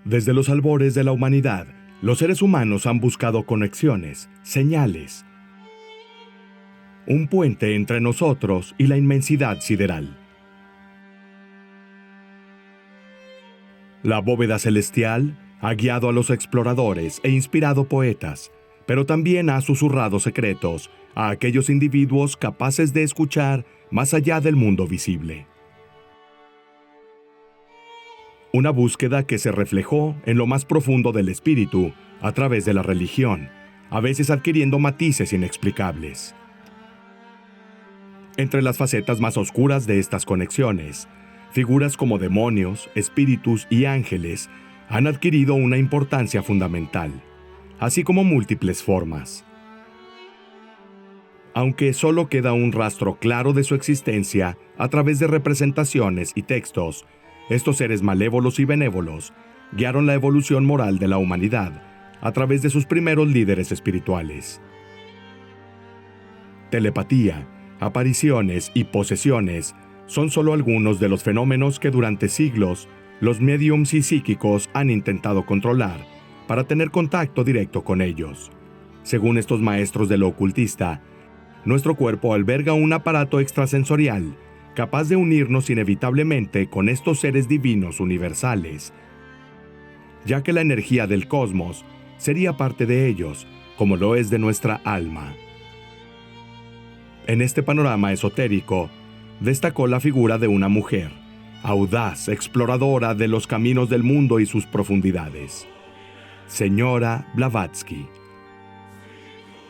Desde los albores de la humanidad, los seres humanos han buscado conexiones, señales, un puente entre nosotros y la inmensidad sideral. La bóveda celestial ha guiado a los exploradores e inspirado poetas, pero también ha susurrado secretos a aquellos individuos capaces de escuchar más allá del mundo visible. Una búsqueda que se reflejó en lo más profundo del espíritu a través de la religión, a veces adquiriendo matices inexplicables. Entre las facetas más oscuras de estas conexiones, figuras como demonios, espíritus y ángeles han adquirido una importancia fundamental, así como múltiples formas. Aunque solo queda un rastro claro de su existencia a través de representaciones y textos, estos seres malévolos y benévolos guiaron la evolución moral de la humanidad a través de sus primeros líderes espirituales. Telepatía, apariciones y posesiones son solo algunos de los fenómenos que durante siglos los médiums y psíquicos han intentado controlar para tener contacto directo con ellos. Según estos maestros de lo ocultista, nuestro cuerpo alberga un aparato extrasensorial capaz de unirnos inevitablemente con estos seres divinos universales, ya que la energía del cosmos sería parte de ellos, como lo es de nuestra alma. En este panorama esotérico, destacó la figura de una mujer, audaz, exploradora de los caminos del mundo y sus profundidades, Señora Blavatsky.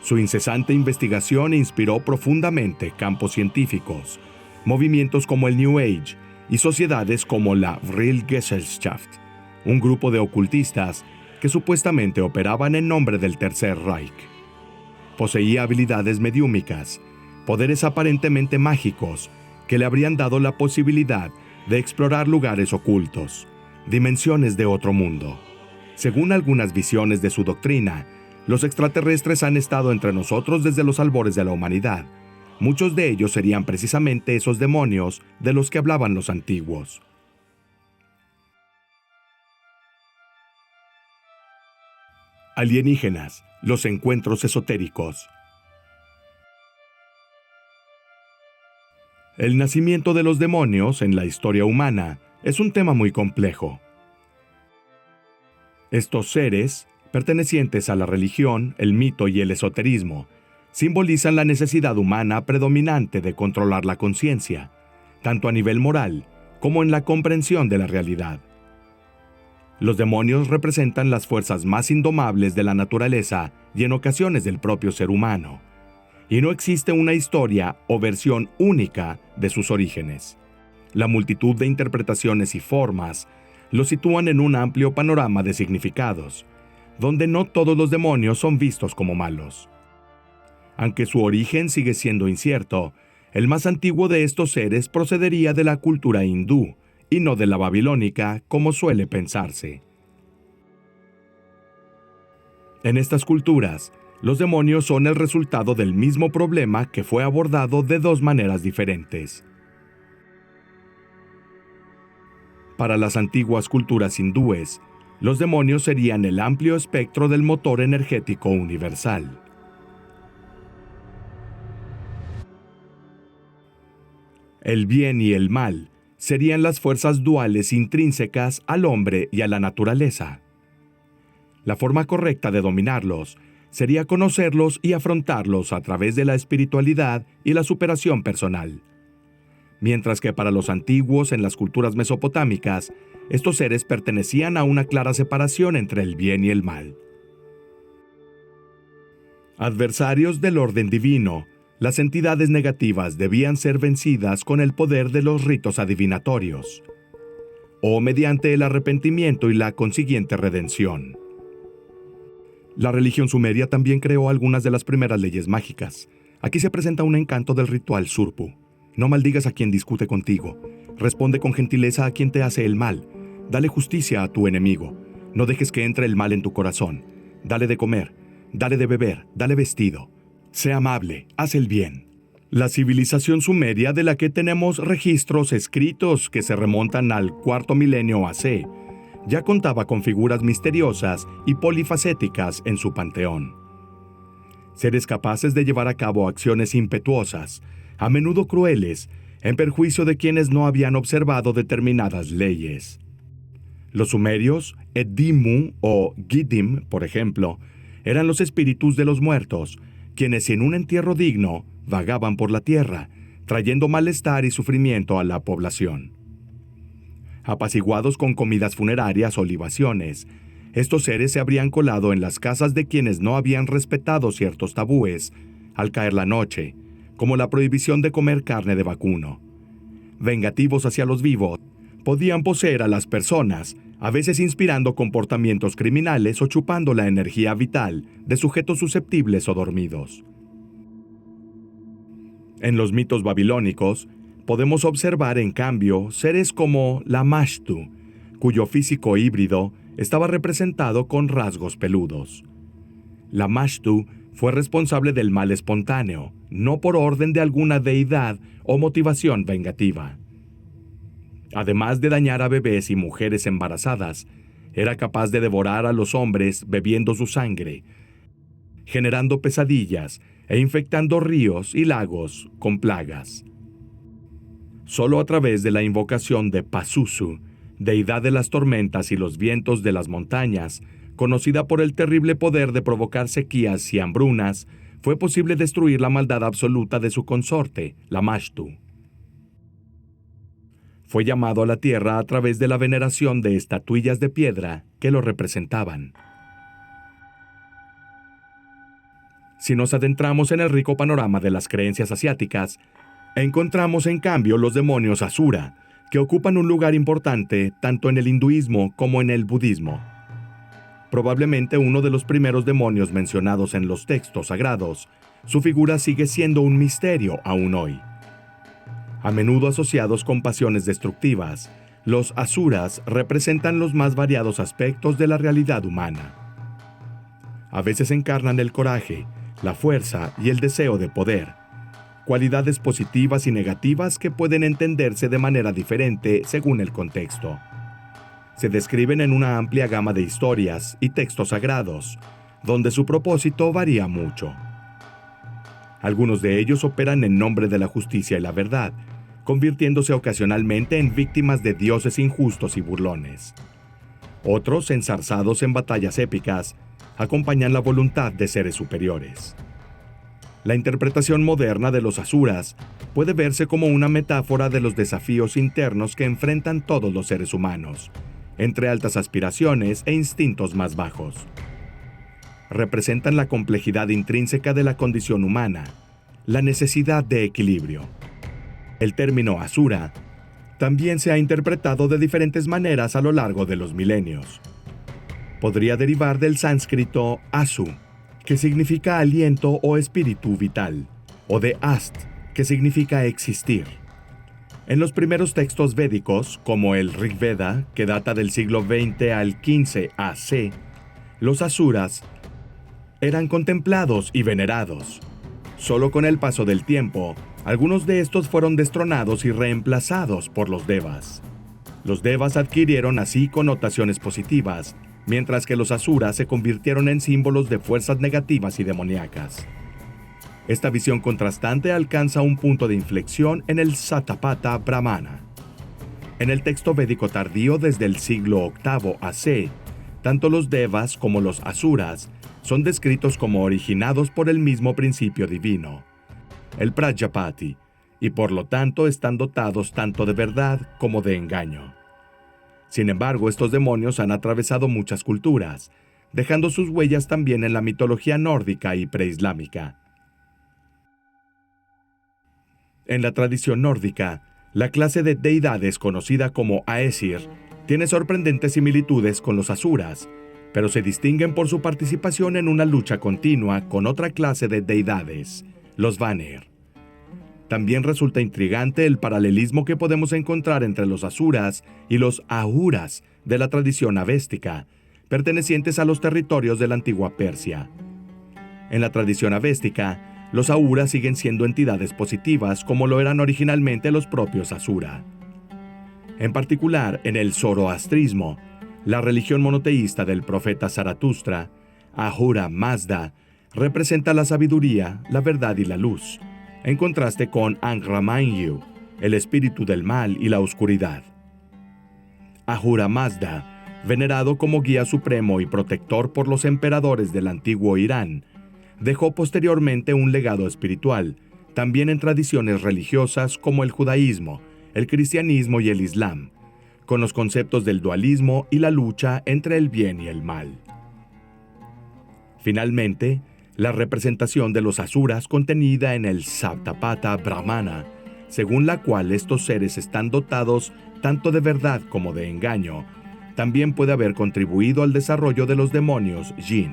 Su incesante investigación inspiró profundamente campos científicos, movimientos como el New Age y sociedades como la Vril Gesellschaft, un grupo de ocultistas que supuestamente operaban en nombre del Tercer Reich. Poseía habilidades mediúmicas, poderes aparentemente mágicos que le habrían dado la posibilidad de explorar lugares ocultos, dimensiones de otro mundo. Según algunas visiones de su doctrina, los extraterrestres han estado entre nosotros desde los albores de la humanidad. Muchos de ellos serían precisamente esos demonios de los que hablaban los antiguos. Alienígenas, los encuentros esotéricos. El nacimiento de los demonios en la historia humana es un tema muy complejo. Estos seres, pertenecientes a la religión, el mito y el esoterismo, simbolizan la necesidad humana predominante de controlar la conciencia, tanto a nivel moral como en la comprensión de la realidad. Los demonios representan las fuerzas más indomables de la naturaleza y en ocasiones del propio ser humano, y no existe una historia o versión única de sus orígenes. La multitud de interpretaciones y formas los sitúan en un amplio panorama de significados, donde no todos los demonios son vistos como malos. Aunque su origen sigue siendo incierto, el más antiguo de estos seres procedería de la cultura hindú y no de la babilónica, como suele pensarse. En estas culturas, los demonios son el resultado del mismo problema que fue abordado de dos maneras diferentes. Para las antiguas culturas hindúes, los demonios serían el amplio espectro del motor energético universal. El bien y el mal serían las fuerzas duales intrínsecas al hombre y a la naturaleza. La forma correcta de dominarlos sería conocerlos y afrontarlos a través de la espiritualidad y la superación personal. Mientras que para los antiguos en las culturas mesopotámicas, estos seres pertenecían a una clara separación entre el bien y el mal. Adversarios del orden divino, las entidades negativas debían ser vencidas con el poder de los ritos adivinatorios, o mediante el arrepentimiento y la consiguiente redención. La religión sumeria también creó algunas de las primeras leyes mágicas. Aquí se presenta un encanto del ritual Surpu. No maldigas a quien discute contigo. Responde con gentileza a quien te hace el mal. Dale justicia a tu enemigo. No dejes que entre el mal en tu corazón. Dale de comer, dale de beber, dale vestido. Sé amable, haz el bien. La civilización sumeria, de la que tenemos registros escritos que se remontan al cuarto milenio AC, ya contaba con figuras misteriosas y polifacéticas en su panteón. Seres capaces de llevar a cabo acciones impetuosas, a menudo crueles, en perjuicio de quienes no habían observado determinadas leyes. Los sumerios, Edimu o Giddim, por ejemplo, eran los espíritus de los muertos, quienes sin un entierro digno vagaban por la tierra, trayendo malestar y sufrimiento a la población. Apaciguados con comidas funerarias o libaciones, estos seres se habrían colado en las casas de quienes no habían respetado ciertos tabúes al caer la noche, como la prohibición de comer carne de vacuno. Vengativos hacia los vivos, podían poseer a las personas, a veces inspirando comportamientos criminales o chupando la energía vital de sujetos susceptibles o dormidos. En los mitos babilónicos, podemos observar, en cambio, seres como la Mashtu, cuyo físico híbrido estaba representado con rasgos peludos. La Mashtu fue responsable del mal espontáneo, no por orden de alguna deidad o motivación vengativa. Además de dañar a bebés y mujeres embarazadas, era capaz de devorar a los hombres bebiendo su sangre, generando pesadillas e infectando ríos y lagos con plagas. Solo a través de la invocación de Pazuzu, deidad de las tormentas y los vientos de las montañas, conocida por el terrible poder de provocar sequías y hambrunas, fue posible destruir la maldad absoluta de su consorte, la Mashtu. Fue llamado a la tierra a través de la veneración de estatuillas de piedra que lo representaban. Si nos adentramos en el rico panorama de las creencias asiáticas, encontramos en cambio los demonios Asura, que ocupan un lugar importante tanto en el hinduismo como en el budismo. Probablemente uno de los primeros demonios mencionados en los textos sagrados, su figura sigue siendo un misterio aún hoy. A menudo asociados con pasiones destructivas, los asuras representan los más variados aspectos de la realidad humana. A veces encarnan el coraje, la fuerza y el deseo de poder, cualidades positivas y negativas que pueden entenderse de manera diferente según el contexto. Se describen en una amplia gama de historias y textos sagrados, donde su propósito varía mucho. Algunos de ellos operan en nombre de la justicia y la verdad, convirtiéndose ocasionalmente en víctimas de dioses injustos y burlones. Otros, enzarzados en batallas épicas, acompañan la voluntad de seres superiores. La interpretación moderna de los asuras puede verse como una metáfora de los desafíos internos que enfrentan todos los seres humanos, entre altas aspiraciones e instintos más bajos. Representan la complejidad intrínseca de la condición humana, la necesidad de equilibrio. El término asura también se ha interpretado de diferentes maneras a lo largo de los milenios. Podría derivar del sánscrito asu, que significa aliento o espíritu vital, o de ast, que significa existir. En los primeros textos védicos, como el Rig Veda, que data del siglo XX al XV AC, los asuras eran contemplados y venerados. Solo con el paso del tiempo, algunos de estos fueron destronados y reemplazados por los devas. Los devas adquirieron así connotaciones positivas, mientras que los asuras se convirtieron en símbolos de fuerzas negativas y demoníacas. Esta visión contrastante alcanza un punto de inflexión en el Satapatha Brahmana. En el texto védico tardío desde el siglo VIII AC, tanto los devas como los asuras son descritos como originados por el mismo principio divino, el Prajapati, y por lo tanto están dotados tanto de verdad como de engaño. Sin embargo, estos demonios han atravesado muchas culturas, dejando sus huellas también en la mitología nórdica y preislámica. En la tradición nórdica, la clase de deidades conocida como Aesir tiene sorprendentes similitudes con los asuras, pero se distinguen por su participación en una lucha continua con otra clase de deidades, los Vanir. También resulta intrigante el paralelismo que podemos encontrar entre los asuras y los ahuras de la tradición avéstica, pertenecientes a los territorios de la antigua Persia. En la tradición avéstica, los ahuras siguen siendo entidades positivas como lo eran originalmente los propios asura. En particular, en el zoroastrismo, La religión monoteísta del profeta Zaratustra, Ahura Mazda, representa la sabiduría, la verdad y la luz, en contraste con Angra Mainyu, el espíritu del mal y la oscuridad. Ahura Mazda, venerado como guía supremo y protector por los emperadores del antiguo Irán, dejó posteriormente un legado espiritual, también en tradiciones religiosas como el judaísmo, el cristianismo y el islam, con los conceptos del dualismo y la lucha entre el bien y el mal. Finalmente, la representación de los asuras contenida en el Saptapata Brahmana, según la cual estos seres están dotados tanto de verdad como de engaño, también puede haber contribuido al desarrollo de los demonios Jin.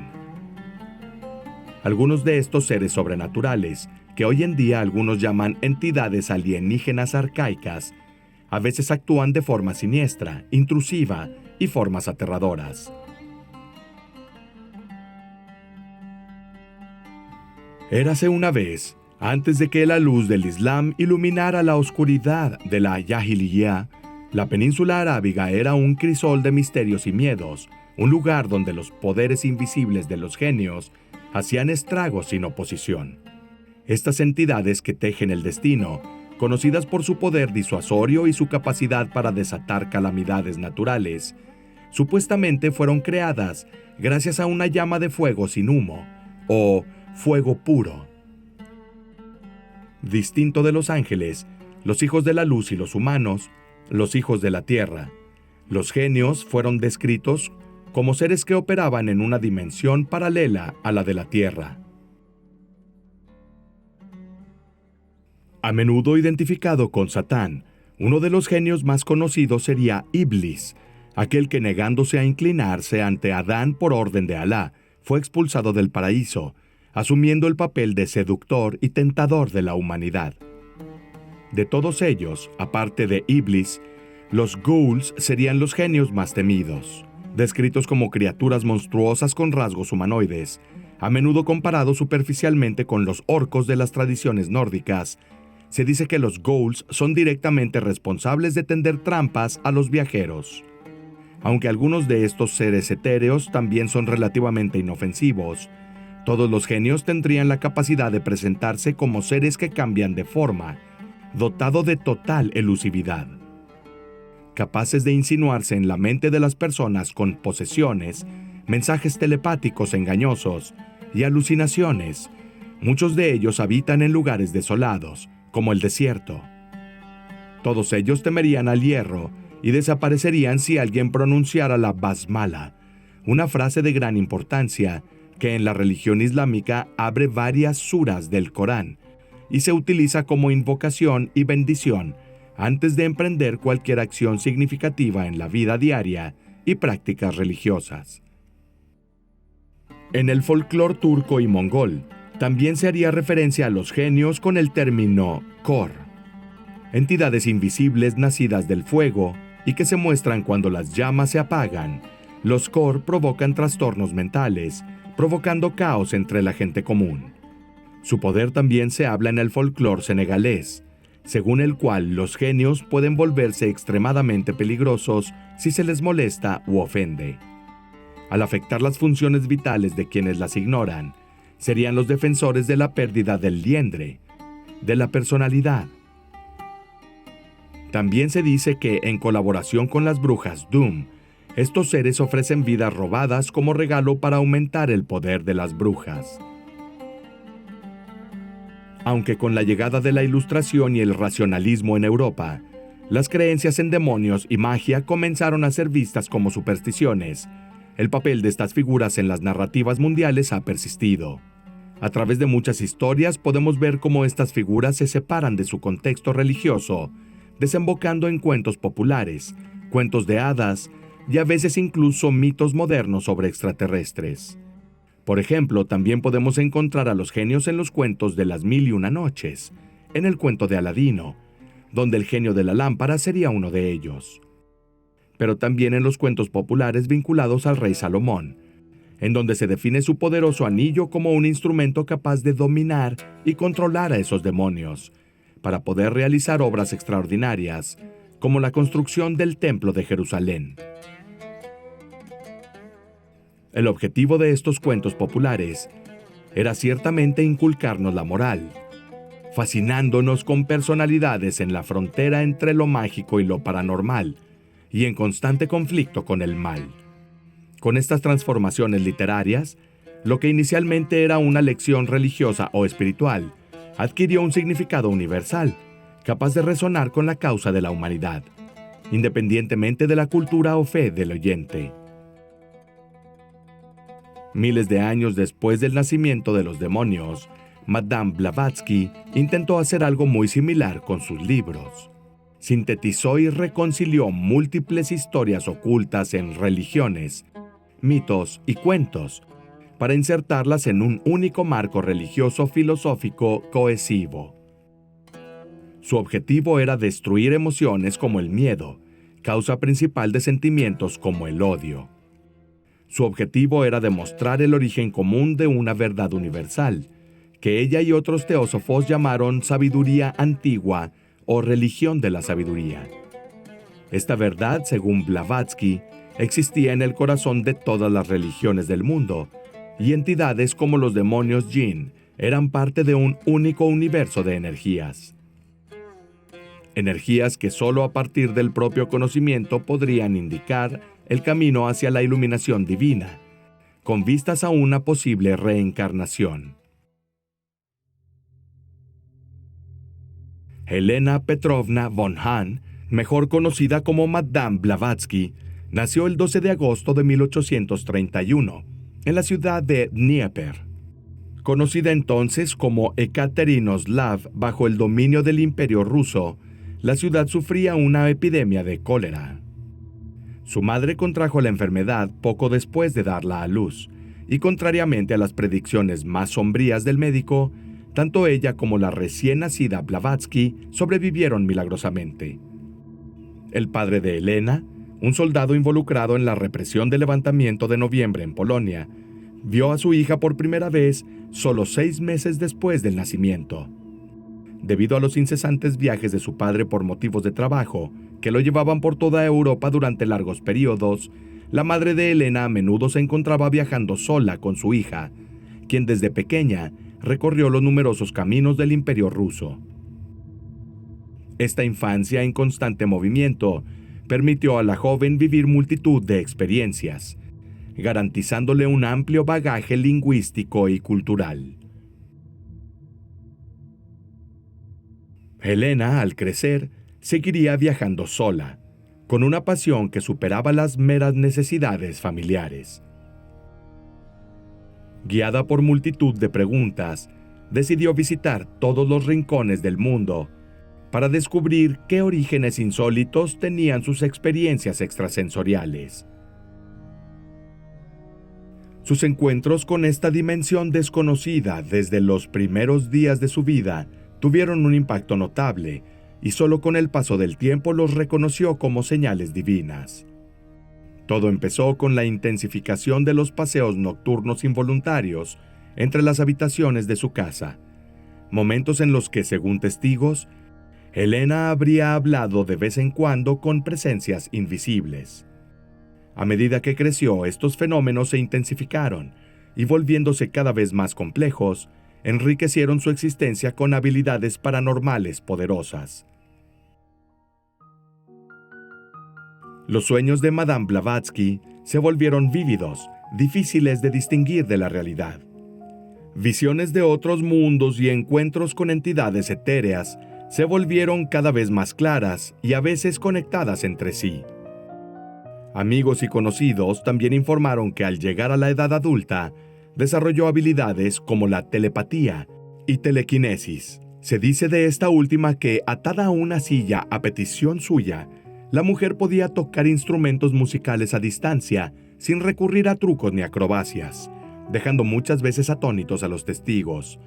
Algunos de estos seres sobrenaturales, que hoy en día algunos llaman entidades alienígenas arcaicas, a veces actúan de forma siniestra, intrusiva y formas aterradoras. Érase una vez, antes de que la luz del Islam iluminara la oscuridad de la Jahiliyyah, la península arábiga era un crisol de misterios y miedos, un lugar donde los poderes invisibles de los genios hacían estragos sin oposición. Estas entidades que tejen el destino, conocidas por su poder disuasorio y su capacidad para desatar calamidades naturales, supuestamente fueron creadas gracias a una llama de fuego sin humo, o fuego puro. Distinto de los ángeles, los hijos de la luz y los humanos, los hijos de la tierra, los genios fueron descritos como seres que operaban en una dimensión paralela a la de la tierra. A menudo identificado con Satán, uno de los genios más conocidos sería Iblis, aquel que negándose a inclinarse ante Adán por orden de Alá, fue expulsado del paraíso, asumiendo el papel de seductor y tentador de la humanidad. De todos ellos, aparte de Iblis, los ghouls serían los genios más temidos, descritos como criaturas monstruosas con rasgos humanoides, a menudo comparados superficialmente con los orcos de las tradiciones nórdicas. Se dice que los ghouls son directamente responsables de tender trampas a los viajeros. Aunque algunos de estos seres etéreos también son relativamente inofensivos, todos los genios tendrían la capacidad de presentarse como seres que cambian de forma, dotado de total elusividad. Capaces de insinuarse en la mente de las personas con posesiones, mensajes telepáticos engañosos y alucinaciones, muchos de ellos habitan en lugares desolados, como el desierto. Todos ellos temerían al hierro y desaparecerían si alguien pronunciara la basmala, una frase de gran importancia que en la religión islámica abre varias suras del Corán y se utiliza como invocación y bendición antes de emprender cualquier acción significativa en la vida diaria y prácticas religiosas. En el folclore turco y mongol, también se haría referencia a los genios con el término Kor, entidades invisibles nacidas del fuego y que se muestran cuando las llamas se apagan. Los Kor provocan trastornos mentales, provocando caos entre la gente común. Su poder también se habla en el folclore senegalés, según el cual los genios pueden volverse extremadamente peligrosos si se les molesta u ofende. Al afectar las funciones vitales de quienes las ignoran, serían los defensores de la pérdida del liendre, de la personalidad. También se dice que, en colaboración con las brujas Doom, estos seres ofrecen vidas robadas como regalo para aumentar el poder de las brujas. Aunque con la llegada de la Ilustración y el racionalismo en Europa, las creencias en demonios y magia comenzaron a ser vistas como supersticiones, el papel de estas figuras en las narrativas mundiales ha persistido. A través de muchas historias podemos ver cómo estas figuras se separan de su contexto religioso, desembocando en cuentos populares, cuentos de hadas y a veces incluso mitos modernos sobre extraterrestres. Por ejemplo, también podemos encontrar a los genios en los cuentos de las Mil y Una Noches, en el cuento de Aladino, donde el genio de la lámpara sería uno de ellos. Pero también en los cuentos populares vinculados al rey Salomón, en donde se define su poderoso anillo como un instrumento capaz de dominar y controlar a esos demonios, para poder realizar obras extraordinarias, como la construcción del Templo de Jerusalén. El objetivo de estos cuentos populares era ciertamente inculcarnos la moral, fascinándonos con personalidades en la frontera entre lo mágico y lo paranormal, y en constante conflicto con el mal. Con estas transformaciones literarias, lo que inicialmente era una lección religiosa o espiritual, adquirió un significado universal, capaz de resonar con la causa de la humanidad, independientemente de la cultura o fe del oyente. Miles de años después del nacimiento de los demonios, Madame Blavatsky intentó hacer algo muy similar con sus libros. Sintetizó y reconcilió múltiples historias ocultas en religiones, mitos y cuentos, para insertarlas en un único marco religioso-filosófico cohesivo. Su objetivo era destruir emociones como el miedo, causa principal de sentimientos como el odio. Su objetivo era demostrar el origen común de una verdad universal, que ella y otros teósofos llamaron sabiduría antigua o religión de la sabiduría. Esta verdad, según Blavatsky, existía en el corazón de todas las religiones del mundo, y entidades como los demonios Jinn eran parte de un único universo de energías. Energías que solo a partir del propio conocimiento podrían indicar el camino hacia la iluminación divina, con vistas a una posible reencarnación. Helena Petrovna von Hahn, mejor conocida como Madame Blavatsky, nació el 12 de agosto de 1831, en la ciudad de Dnieper. Conocida entonces como Ekaterinoslav bajo el dominio del Imperio ruso, la ciudad sufría una epidemia de cólera. Su madre contrajo la enfermedad poco después de darla a luz, y contrariamente a las predicciones más sombrías del médico, tanto ella como la recién nacida Blavatsky sobrevivieron milagrosamente. El padre de Helena, un soldado involucrado en la represión del levantamiento de noviembre en Polonia, vio a su hija por primera vez solo 6 meses después del nacimiento. Debido a los incesantes viajes de su padre por motivos de trabajo, que lo llevaban por toda Europa durante largos periodos, la madre de Helena a menudo se encontraba viajando sola con su hija, quien desde pequeña recorrió los numerosos caminos del Imperio ruso. Esta infancia en constante movimiento permitió a la joven vivir multitud de experiencias, garantizándole un amplio bagaje lingüístico y cultural. Helena, al crecer, seguiría viajando sola, con una pasión que superaba las meras necesidades familiares. Guiada por multitud de preguntas, decidió visitar todos los rincones del mundo para descubrir qué orígenes insólitos tenían sus experiencias extrasensoriales. Sus encuentros con esta dimensión desconocida desde los primeros días de su vida tuvieron un impacto notable, y solo con el paso del tiempo los reconoció como señales divinas. Todo empezó con la intensificación de los paseos nocturnos involuntarios entre las habitaciones de su casa, momentos en los que, según testigos, Helena habría hablado de vez en cuando con presencias invisibles. A medida que creció, estos fenómenos se intensificaron y, volviéndose cada vez más complejos, enriquecieron su existencia con habilidades paranormales poderosas. Los sueños de Madame Blavatsky se volvieron vívidos, difíciles de distinguir de la realidad. Visiones de otros mundos y encuentros con entidades etéreas se volvieron cada vez más claras y a veces conectadas entre sí. Amigos y conocidos también informaron que al llegar a la edad adulta, desarrolló habilidades como la telepatía y telequinesis. Se dice de esta última que, atada a una silla a petición suya, la mujer podía tocar instrumentos musicales a distancia sin recurrir a trucos ni acrobacias, dejando muchas veces atónitos a los testigos.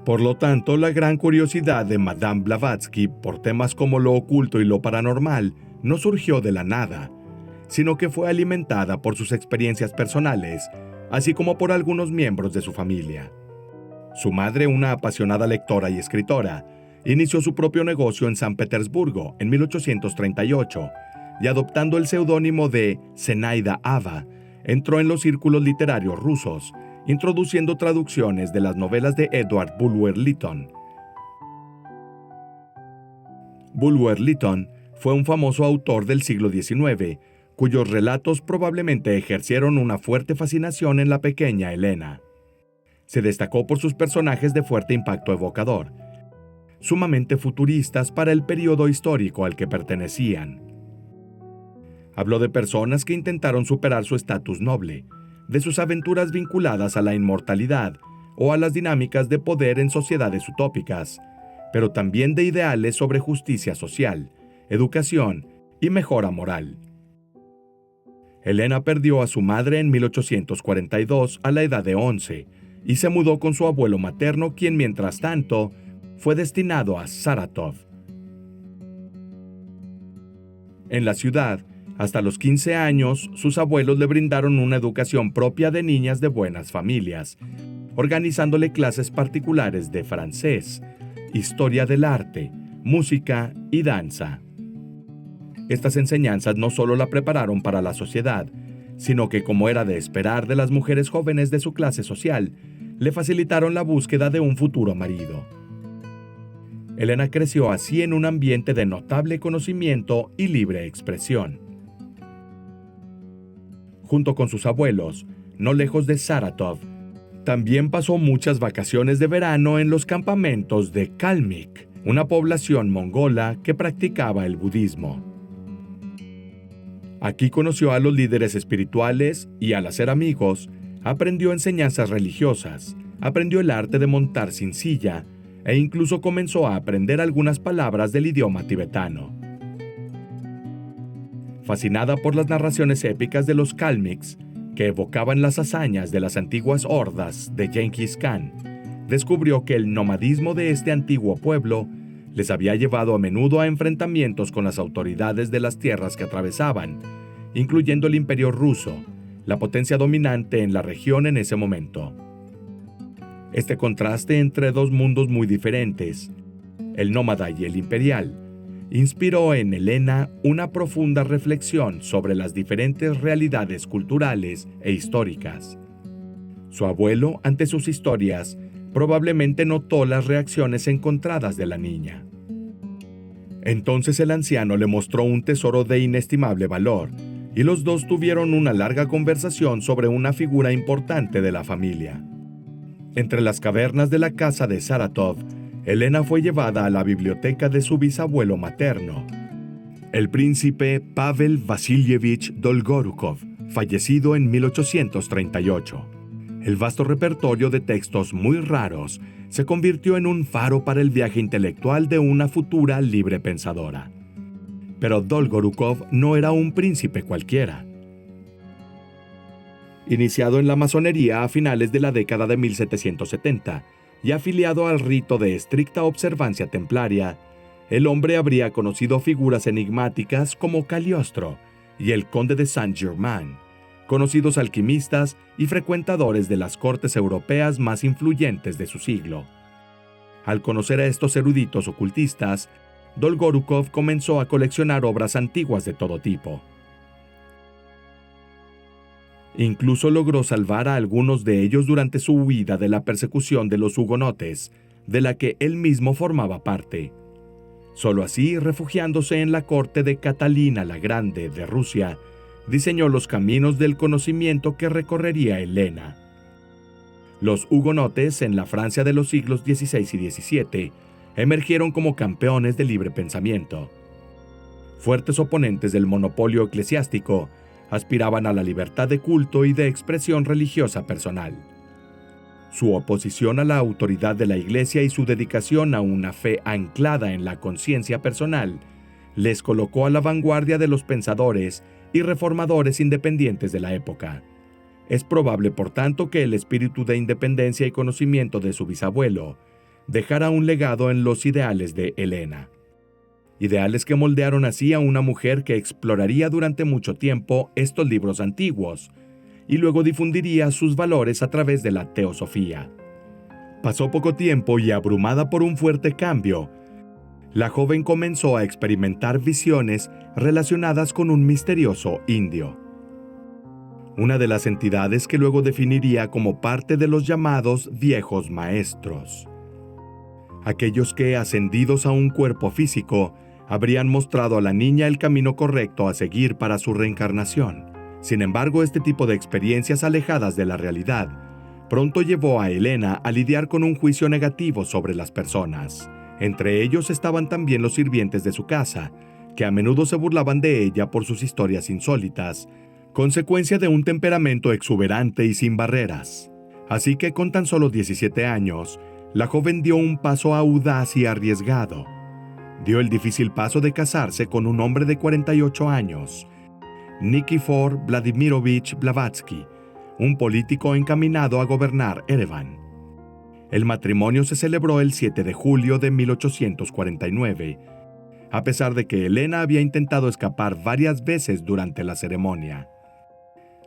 Por lo tanto, la gran curiosidad de Madame Blavatsky por temas como lo oculto y lo paranormal no surgió de la nada, sino que fue alimentada por sus experiencias personales, así como por algunos miembros de su familia. Su madre, una apasionada lectora y escritora, inició su propio negocio en San Petersburgo en 1838 y, adoptando el seudónimo de Zenaida Ava, entró en los círculos literarios rusos, introduciendo traducciones de las novelas de Edward Bulwer Lytton. Bulwer Lytton fue un famoso autor del siglo XIX, cuyos relatos probablemente ejercieron una fuerte fascinación en la pequeña Elena. Se destacó por sus personajes de fuerte impacto evocador, sumamente futuristas para el periodo histórico al que pertenecían. Habló de personas que intentaron superar su estatus noble, de sus aventuras vinculadas a la inmortalidad o a las dinámicas de poder en sociedades utópicas, pero también de ideales sobre justicia social, educación y mejora moral. Elena perdió a su madre en 1842 a la edad de 11 y se mudó con su abuelo materno, quien mientras tanto fue destinado a Saratov. En la ciudad, hasta los 15 años, sus abuelos le brindaron una educación propia de niñas de buenas familias, organizándole clases particulares de francés, historia del arte, música y danza. Estas enseñanzas no solo la prepararon para la sociedad, sino que, como era de esperar de las mujeres jóvenes de su clase social, le facilitaron la búsqueda de un futuro marido. Elena creció así en un ambiente de notable conocimiento y libre expresión. Junto con sus abuelos, no lejos de Saratov, también pasó muchas vacaciones de verano en los campamentos de Kalmyk, una población mongola que practicaba el budismo. Aquí conoció a los líderes espirituales y, al hacer amigos, aprendió enseñanzas religiosas, aprendió el arte de montar sin silla e incluso comenzó a aprender algunas palabras del idioma tibetano. Fascinada por las narraciones épicas de los Kalmyks, que evocaban las hazañas de las antiguas hordas de Genghis Khan, descubrió que el nomadismo de este antiguo pueblo les había llevado a menudo a enfrentamientos con las autoridades de las tierras que atravesaban, incluyendo el Imperio Ruso, la potencia dominante en la región en ese momento. Este contraste entre dos mundos muy diferentes, el nómada y el imperial, inspiró en Elena una profunda reflexión sobre las diferentes realidades culturales e históricas. Su abuelo, ante sus historias, probablemente notó las reacciones encontradas de la niña. Entonces el anciano le mostró un tesoro de inestimable valor, y los dos tuvieron una larga conversación sobre una figura importante de la familia. Entre las cavernas de la casa de Saratov, Elena fue llevada a la biblioteca de su bisabuelo materno, el príncipe Pavel Vasilievich Dolgorukov, fallecido en 1838. El vasto repertorio de textos muy raros se convirtió en un faro para el viaje intelectual de una futura libre pensadora. Pero Dolgorukov no era un príncipe cualquiera. Iniciado en la masonería a finales de la década de 1770 y afiliado al rito de estricta observancia templaria, el hombre habría conocido figuras enigmáticas como Cagliostro y el conde de Saint-Germain, conocidos alquimistas y frecuentadores de las cortes europeas más influyentes de su siglo. Al conocer a estos eruditos ocultistas, Dolgorukov comenzó a coleccionar obras antiguas de todo tipo. Incluso logró salvar a algunos de ellos durante su huida de la persecución de los hugonotes, de la que él mismo formaba parte. Solo así, refugiándose en la corte de Catalina la Grande de Rusia, diseñó los caminos del conocimiento que recorrería Elena. Los hugonotes, en la Francia de los siglos XVI y XVII, emergieron como campeones del libre pensamiento. Fuertes oponentes del monopolio eclesiástico, aspiraban a la libertad de culto y de expresión religiosa personal. Su oposición a la autoridad de la Iglesia y su dedicación a una fe anclada en la conciencia personal les colocó a la vanguardia de los pensadores y reformadores independientes de la época. Es probable, por tanto, que el espíritu de independencia y conocimiento de su bisabuelo dejara un legado en los ideales de Elena. Ideales que moldearon así a una mujer que exploraría durante mucho tiempo estos libros antiguos y luego difundiría sus valores a través de la teosofía. Pasó poco tiempo y, abrumada por un fuerte cambio, la joven comenzó a experimentar visiones relacionadas con un misterioso indio. una de las entidades que luego definiría como parte de los llamados viejos maestros. Aquellos que, ascendidos a un cuerpo físico, habrían mostrado a la niña el camino correcto a seguir para su reencarnación. Sin embargo, este tipo de experiencias alejadas de la realidad pronto llevó a Elena a lidiar con un juicio negativo sobre las personas. Entre ellos estaban también los sirvientes de su casa, que a menudo se burlaban de ella por sus historias insólitas, consecuencia de un temperamento exuberante y sin barreras. Así que con tan solo 17 años, la joven dio un paso audaz y arriesgado. Dio el difícil paso de casarse con un hombre de 48 años, Nikifor Vladimirovich Blavatsky, un político encaminado a gobernar Ereván. El matrimonio se celebró el 7 de julio de 1849, a pesar de que Elena había intentado escapar varias veces durante la ceremonia.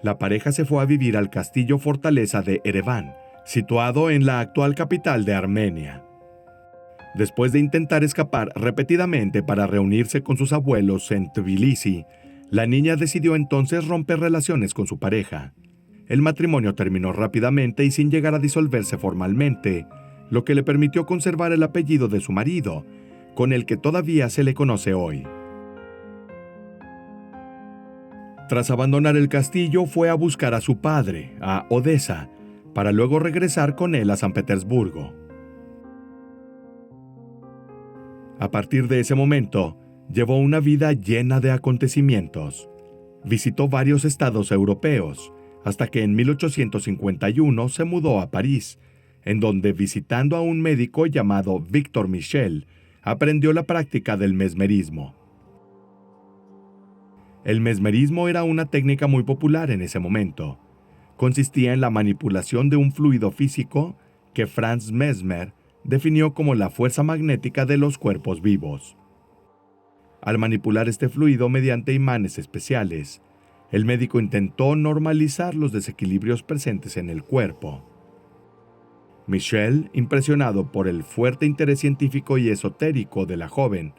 La pareja se fue a vivir al castillo fortaleza de Ereván, situado en la actual capital de Armenia. Después de intentar escapar repetidamente para reunirse con sus abuelos en Tbilisi, la niña decidió entonces romper relaciones con su pareja. El matrimonio terminó rápidamente y sin llegar a disolverse formalmente, lo que le permitió conservar el apellido de su marido, con el que todavía se le conoce hoy. Tras abandonar el castillo, fue a buscar a su padre, a Odessa, para luego regresar con él a San Petersburgo. A partir de ese momento, llevó una vida llena de acontecimientos. Visitó varios estados europeos, hasta que en 1851 se mudó a París, en donde, visitando a un médico llamado Victor Michel, aprendió la práctica del mesmerismo. El mesmerismo era una técnica muy popular en ese momento. Consistía en la manipulación de un fluido físico que Franz Mesmer definió como la fuerza magnética de los cuerpos vivos. Al manipular este fluido mediante imanes especiales, el médico intentó normalizar los desequilibrios presentes en el cuerpo. Michel, impresionado por el fuerte interés científico y esotérico de la joven,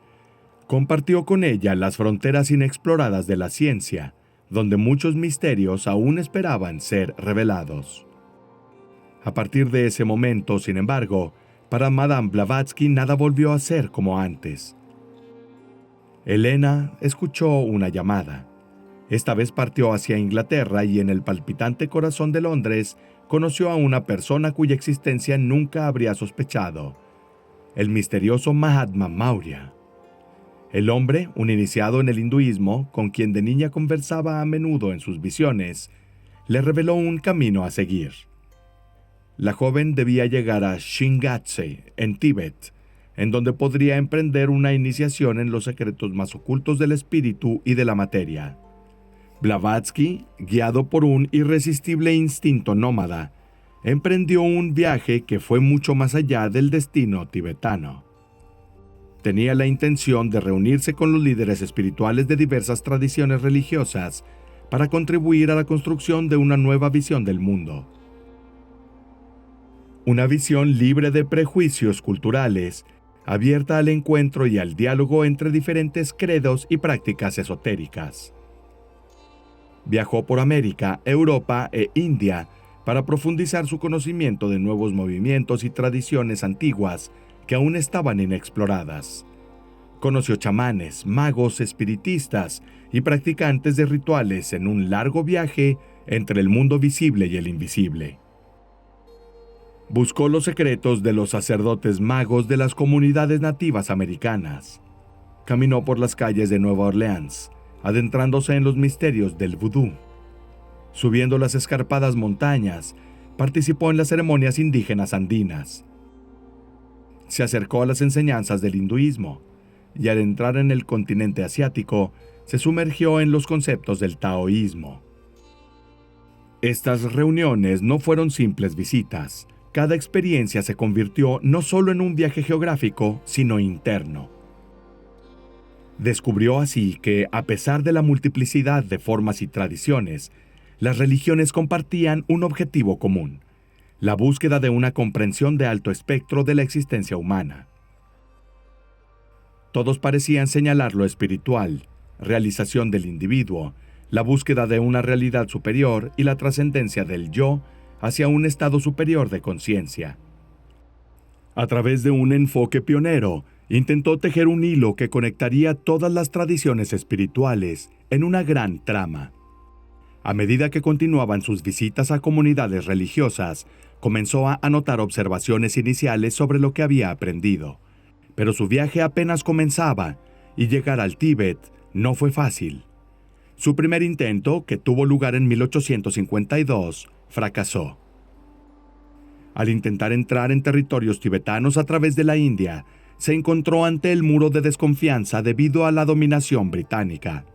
compartió con ella las fronteras inexploradas de la ciencia, donde muchos misterios aún esperaban ser revelados. A partir de ese momento, sin embargo, para Madame Blavatsky nada volvió a ser como antes. Elena escuchó una llamada. Esta vez partió hacia Inglaterra y en el palpitante corazón de Londres conoció a una persona cuya existencia nunca habría sospechado: el misterioso Mahatma Maurya. El hombre, un iniciado en el hinduismo, con quien de niña conversaba a menudo en sus visiones, le reveló un camino a seguir. La joven debía llegar a Shingatse, en Tíbet, en donde podría emprender una iniciación en los secretos más ocultos del espíritu y de la materia. Blavatsky, guiado por un irresistible instinto nómada, emprendió un viaje que fue mucho más allá del destino tibetano. Tenía la intención de reunirse con los líderes espirituales de diversas tradiciones religiosas para contribuir a la construcción de una nueva visión del mundo. Una visión libre de prejuicios culturales, abierta al encuentro y al diálogo entre diferentes credos y prácticas esotéricas. Viajó por América, Europa e India para profundizar su conocimiento de nuevos movimientos y tradiciones antiguas que aún estaban inexploradas. Conoció chamanes, magos, espiritistas y practicantes de rituales en un largo viaje entre el mundo visible y el invisible. Buscó los secretos de los sacerdotes magos de las comunidades nativas americanas. Caminó por las calles de Nueva Orleans, adentrándose en los misterios del vudú. Subiendo las escarpadas montañas, participó en las ceremonias indígenas andinas. Se acercó a las enseñanzas del hinduismo y al entrar en el continente asiático, se sumergió en los conceptos del taoísmo. Estas reuniones no fueron simples visitas. Cada experiencia se convirtió no solo en un viaje geográfico, sino interno. Descubrió así que, a pesar de la multiplicidad de formas y tradiciones, las religiones compartían un objetivo común: la búsqueda de una comprensión de alto espectro de la existencia humana. Todos parecían señalar lo espiritual, realización del individuo, la búsqueda de una realidad superior y la trascendencia del yo hacia un estado superior de conciencia. A través de un enfoque pionero, intentó tejer un hilo que conectaría todas las tradiciones espirituales en una gran trama. A medida que continuaban sus visitas a comunidades religiosas, comenzó a anotar observaciones iniciales sobre lo que había aprendido. Pero su viaje apenas comenzaba, y llegar al Tíbet no fue fácil. Su primer intento, que tuvo lugar en 1852, fracasó. Al intentar entrar en territorios tibetanos a través de la India, se encontró ante el muro de desconfianza debido a la dominación británica.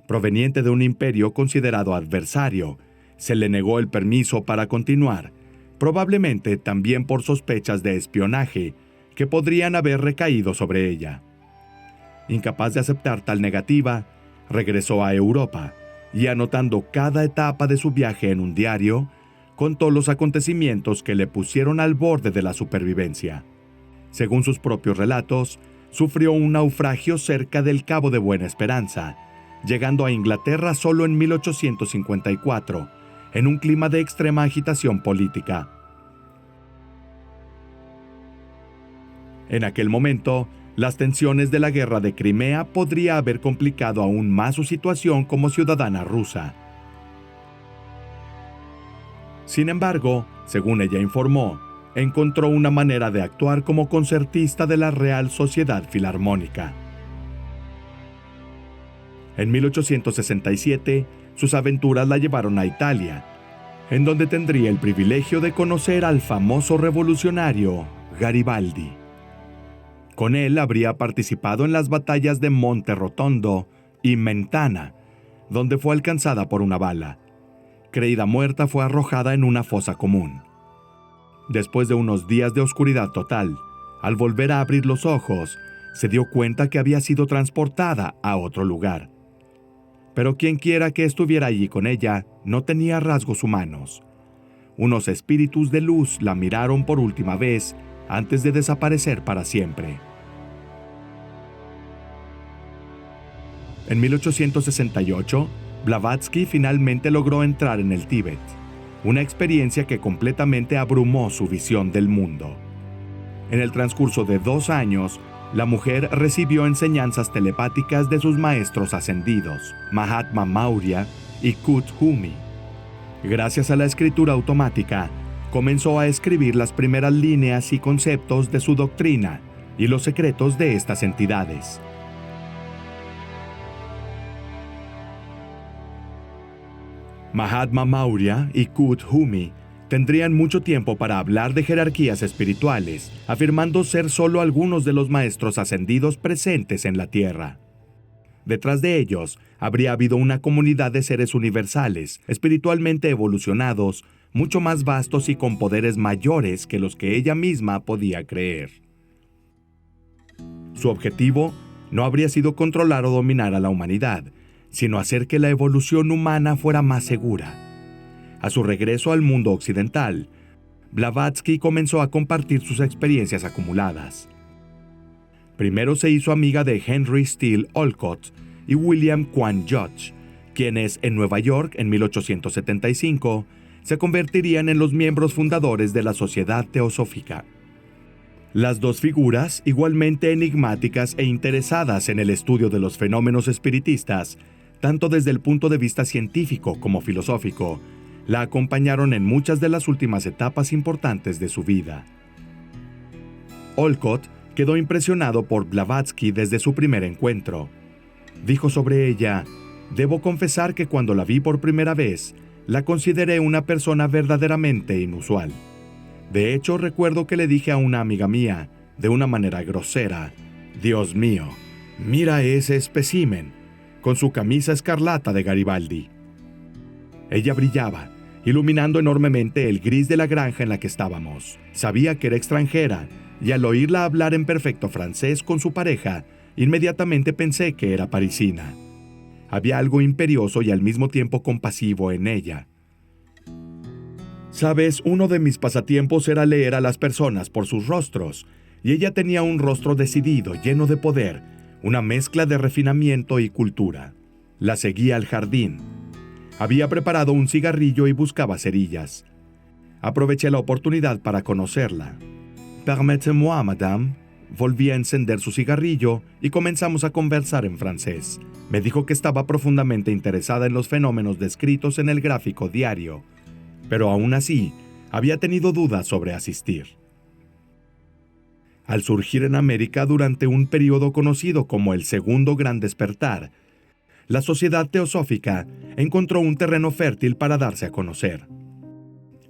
Proveniente de un imperio considerado adversario, se le negó el permiso para continuar, probablemente también por sospechas de espionaje que podrían haber recaído sobre ella. Incapaz de aceptar tal negativa, regresó a Europa y, anotando cada etapa de su viaje en un diario, contó los acontecimientos que le pusieron al borde de la supervivencia. Según sus propios relatos, sufrió un naufragio cerca del Cabo de Buena Esperanza, llegando a Inglaterra solo en 1854, en un clima de extrema agitación política. En aquel momento, las tensiones de la guerra de Crimea podría haber complicado aún más su situación como ciudadana rusa. Sin embargo, según ella informó, encontró una manera de actuar como concertista de la Real Sociedad Filarmónica. En 1867, sus aventuras la llevaron a Italia, en donde tendría el privilegio de conocer al famoso revolucionario Garibaldi. Con él habría participado en las batallas de Monte Rotondo y Mentana, donde fue alcanzada por una bala. Creída muerta, fue arrojada en una fosa común. Después de unos días de oscuridad total, al volver a abrir los ojos, se dio cuenta que había sido transportada a otro lugar. Pero quienquiera que estuviera allí con ella no tenía rasgos humanos. Unos espíritus de luz la miraron por última vez antes de desaparecer para siempre. En 1868, Blavatsky finalmente logró entrar en el Tíbet, una experiencia que completamente abrumó su visión del mundo. En el transcurso de 2 años, la mujer recibió enseñanzas telepáticas de sus maestros ascendidos, Mahatma Maurya y Kuthumi. Gracias a la escritura automática, comenzó a escribir las primeras líneas y conceptos de su doctrina y los secretos de estas entidades. Mahatma Maurya y Kuthumi tendrían mucho tiempo para hablar de jerarquías espirituales, afirmando ser solo algunos de los maestros ascendidos presentes en la Tierra. Detrás de ellos, habría habido una comunidad de seres universales, espiritualmente evolucionados, mucho más vastos y con poderes mayores que los que ella misma podía creer. Su objetivo no habría sido controlar o dominar a la humanidad, sino hacer que la evolución humana fuera más segura. A su regreso al mundo occidental, Blavatsky comenzó a compartir sus experiencias acumuladas. Primero se hizo amiga de Henry Steele Olcott y William Quan Judge, quienes en Nueva York en 1875 se convertirían en los miembros fundadores de la Sociedad Teosófica. Las dos figuras, igualmente enigmáticas e interesadas en el estudio de los fenómenos espiritistas, tanto desde el punto de vista científico como filosófico, la acompañaron en muchas de las últimas etapas importantes de su vida. Olcott quedó impresionado por Blavatsky desde su primer encuentro. Dijo sobre ella: «Debo confesar que cuando la vi por primera vez, la consideré una persona verdaderamente inusual. De hecho, recuerdo que le dije a una amiga mía, de una manera grosera: Dios mío, mira ese espécimen, con su camisa escarlata de Garibaldi». Ella brillaba, iluminando enormemente el gris de la granja en la que estábamos. Sabía que era extranjera, y al oírla hablar en perfecto francés con su pareja, inmediatamente pensé que era parisina. Había algo imperioso y al mismo tiempo compasivo en ella. Sabes, uno de mis pasatiempos era leer a las personas por sus rostros, y ella tenía un rostro decidido, lleno de poder, una mezcla de refinamiento y cultura. La seguí al jardín. Había preparado un cigarrillo y buscaba cerillas. Aproveché la oportunidad para conocerla. «Permettez-moi, madame». Volví a encender su cigarrillo y comenzamos a conversar en francés. Me dijo que estaba profundamente interesada en los fenómenos descritos en el gráfico diario, pero aún así había tenido dudas sobre asistir. Al surgir en América durante un período conocido como el Segundo Gran Despertar, la sociedad teosófica encontró un terreno fértil para darse a conocer.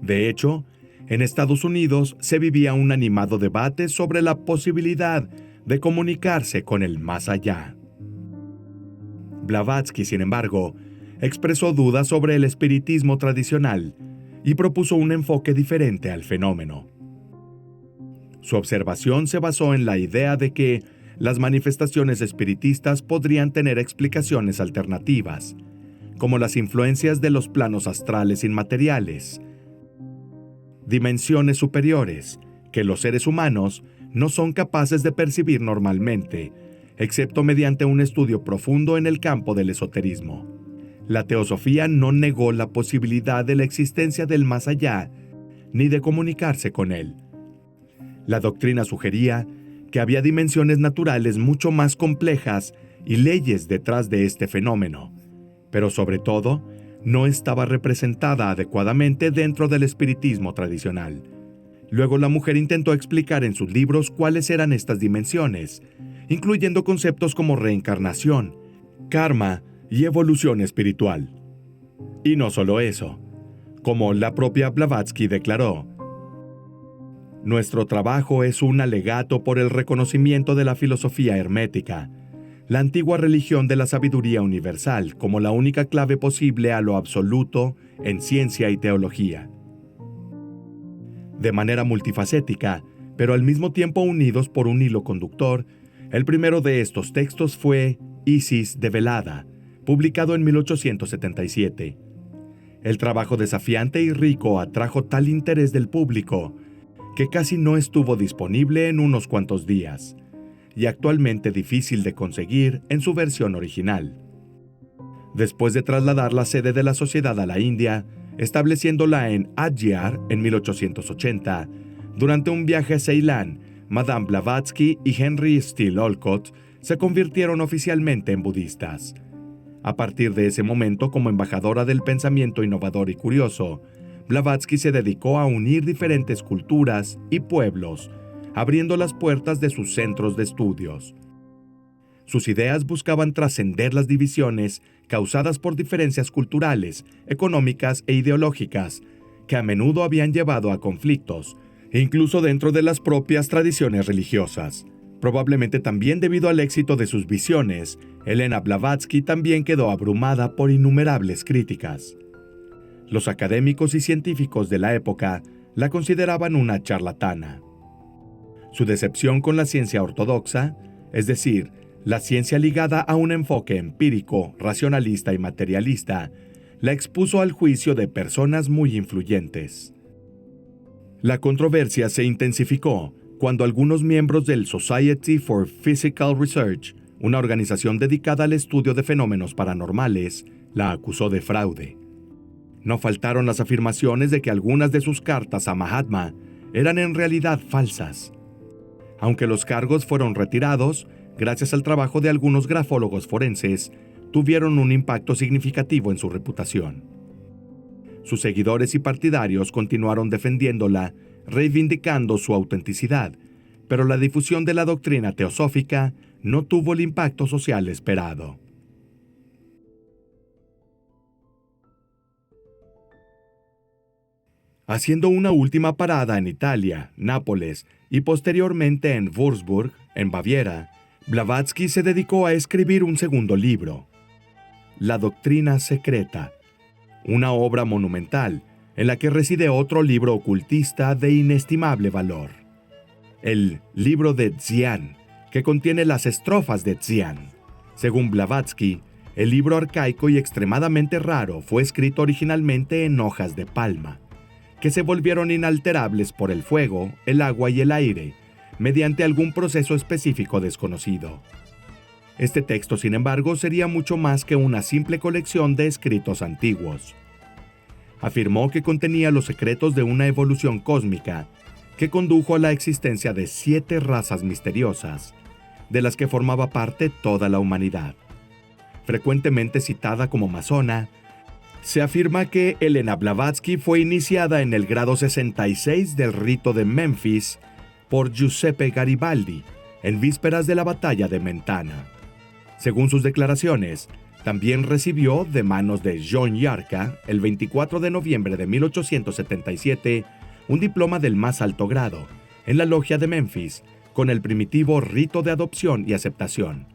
De hecho, en Estados Unidos se vivía un animado debate sobre la posibilidad de comunicarse con el más allá. Blavatsky, sin embargo, expresó dudas sobre el espiritismo tradicional y propuso un enfoque diferente al fenómeno. Su observación se basó en la idea de que las manifestaciones espiritistas podrían tener explicaciones alternativas, como las influencias de los planos astrales inmateriales, dimensiones superiores que los seres humanos no son capaces de percibir normalmente, excepto mediante un estudio profundo en el campo del esoterismo. La teosofía no negó la posibilidad de la existencia del más allá, ni de comunicarse con él. La doctrina sugería que había dimensiones naturales mucho más complejas y leyes detrás de este fenómeno, pero sobre todo, no estaba representada adecuadamente dentro del espiritismo tradicional. Luego la mujer intentó explicar en sus libros cuáles eran estas dimensiones, incluyendo conceptos como reencarnación, karma y evolución espiritual. Y no solo eso, como la propia Blavatsky declaró: «Nuestro trabajo es un alegato por el reconocimiento de la filosofía hermética, la antigua religión de la sabiduría universal como la única clave posible a lo absoluto en ciencia y teología». De manera multifacética, pero al mismo tiempo unidos por un hilo conductor, el primero de estos textos fue Isis Develada, publicado en 1877. El trabajo desafiante y rico atrajo tal interés del público que casi no estuvo disponible en unos cuantos días, y actualmente difícil de conseguir en su versión original. Después de trasladar la sede de la sociedad a la India, estableciéndola en Adyar en 1880, durante un viaje a Ceilán, Madame Blavatsky y Henry Steele Olcott se convirtieron oficialmente en budistas. A partir de ese momento, como embajadora del pensamiento innovador y curioso, Blavatsky se dedicó a unir diferentes culturas y pueblos, abriendo las puertas de sus centros de estudios. Sus ideas buscaban trascender las divisiones causadas por diferencias culturales, económicas e ideológicas, que a menudo habían llevado a conflictos, incluso dentro de las propias tradiciones religiosas. Probablemente también debido al éxito de sus visiones, Elena Blavatsky también quedó abrumada por innumerables críticas. Los académicos y científicos de la época la consideraban una charlatana. Su decepción con la ciencia ortodoxa, es decir, la ciencia ligada a un enfoque empírico, racionalista y materialista, la expuso al juicio de personas muy influyentes. La controversia se intensificó cuando algunos miembros del Society for Physical Research, una organización dedicada al estudio de fenómenos paranormales, la acusó de fraude. No faltaron las afirmaciones de que algunas de sus cartas a Mahatma eran en realidad falsas. Aunque los cargos fueron retirados, gracias al trabajo de algunos grafólogos forenses, tuvieron un impacto significativo en su reputación. Sus seguidores y partidarios continuaron defendiéndola, reivindicando su autenticidad, pero la difusión de la doctrina teosófica no tuvo el impacto social esperado. Haciendo una última parada en Italia, Nápoles y posteriormente en Würzburg, en Baviera, Blavatsky se dedicó a escribir un segundo libro, La Doctrina Secreta, una obra monumental en la que reside otro libro ocultista de inestimable valor, el Libro de Dzian, que contiene las estrofas de Dzian. Según Blavatsky, el libro arcaico y extremadamente raro fue escrito originalmente en hojas de palma, que se volvieron inalterables por el fuego, el agua y el aire, mediante algún proceso específico desconocido. Este texto, sin embargo, sería mucho más que una simple colección de escritos antiguos. Afirmó que contenía los secretos de una evolución cósmica que condujo a la existencia de 7 razas misteriosas, de las que formaba parte toda la humanidad. Frecuentemente citada como masona, se afirma que Elena Blavatsky fue iniciada en el grado 66 del rito de Memphis por Giuseppe Garibaldi, en vísperas de la batalla de Mentana. Según sus declaraciones, también recibió de manos de John Yarka, el 24 de noviembre de 1877, un diploma del más alto grado, en la logia de Memphis, con el primitivo rito de adopción y aceptación.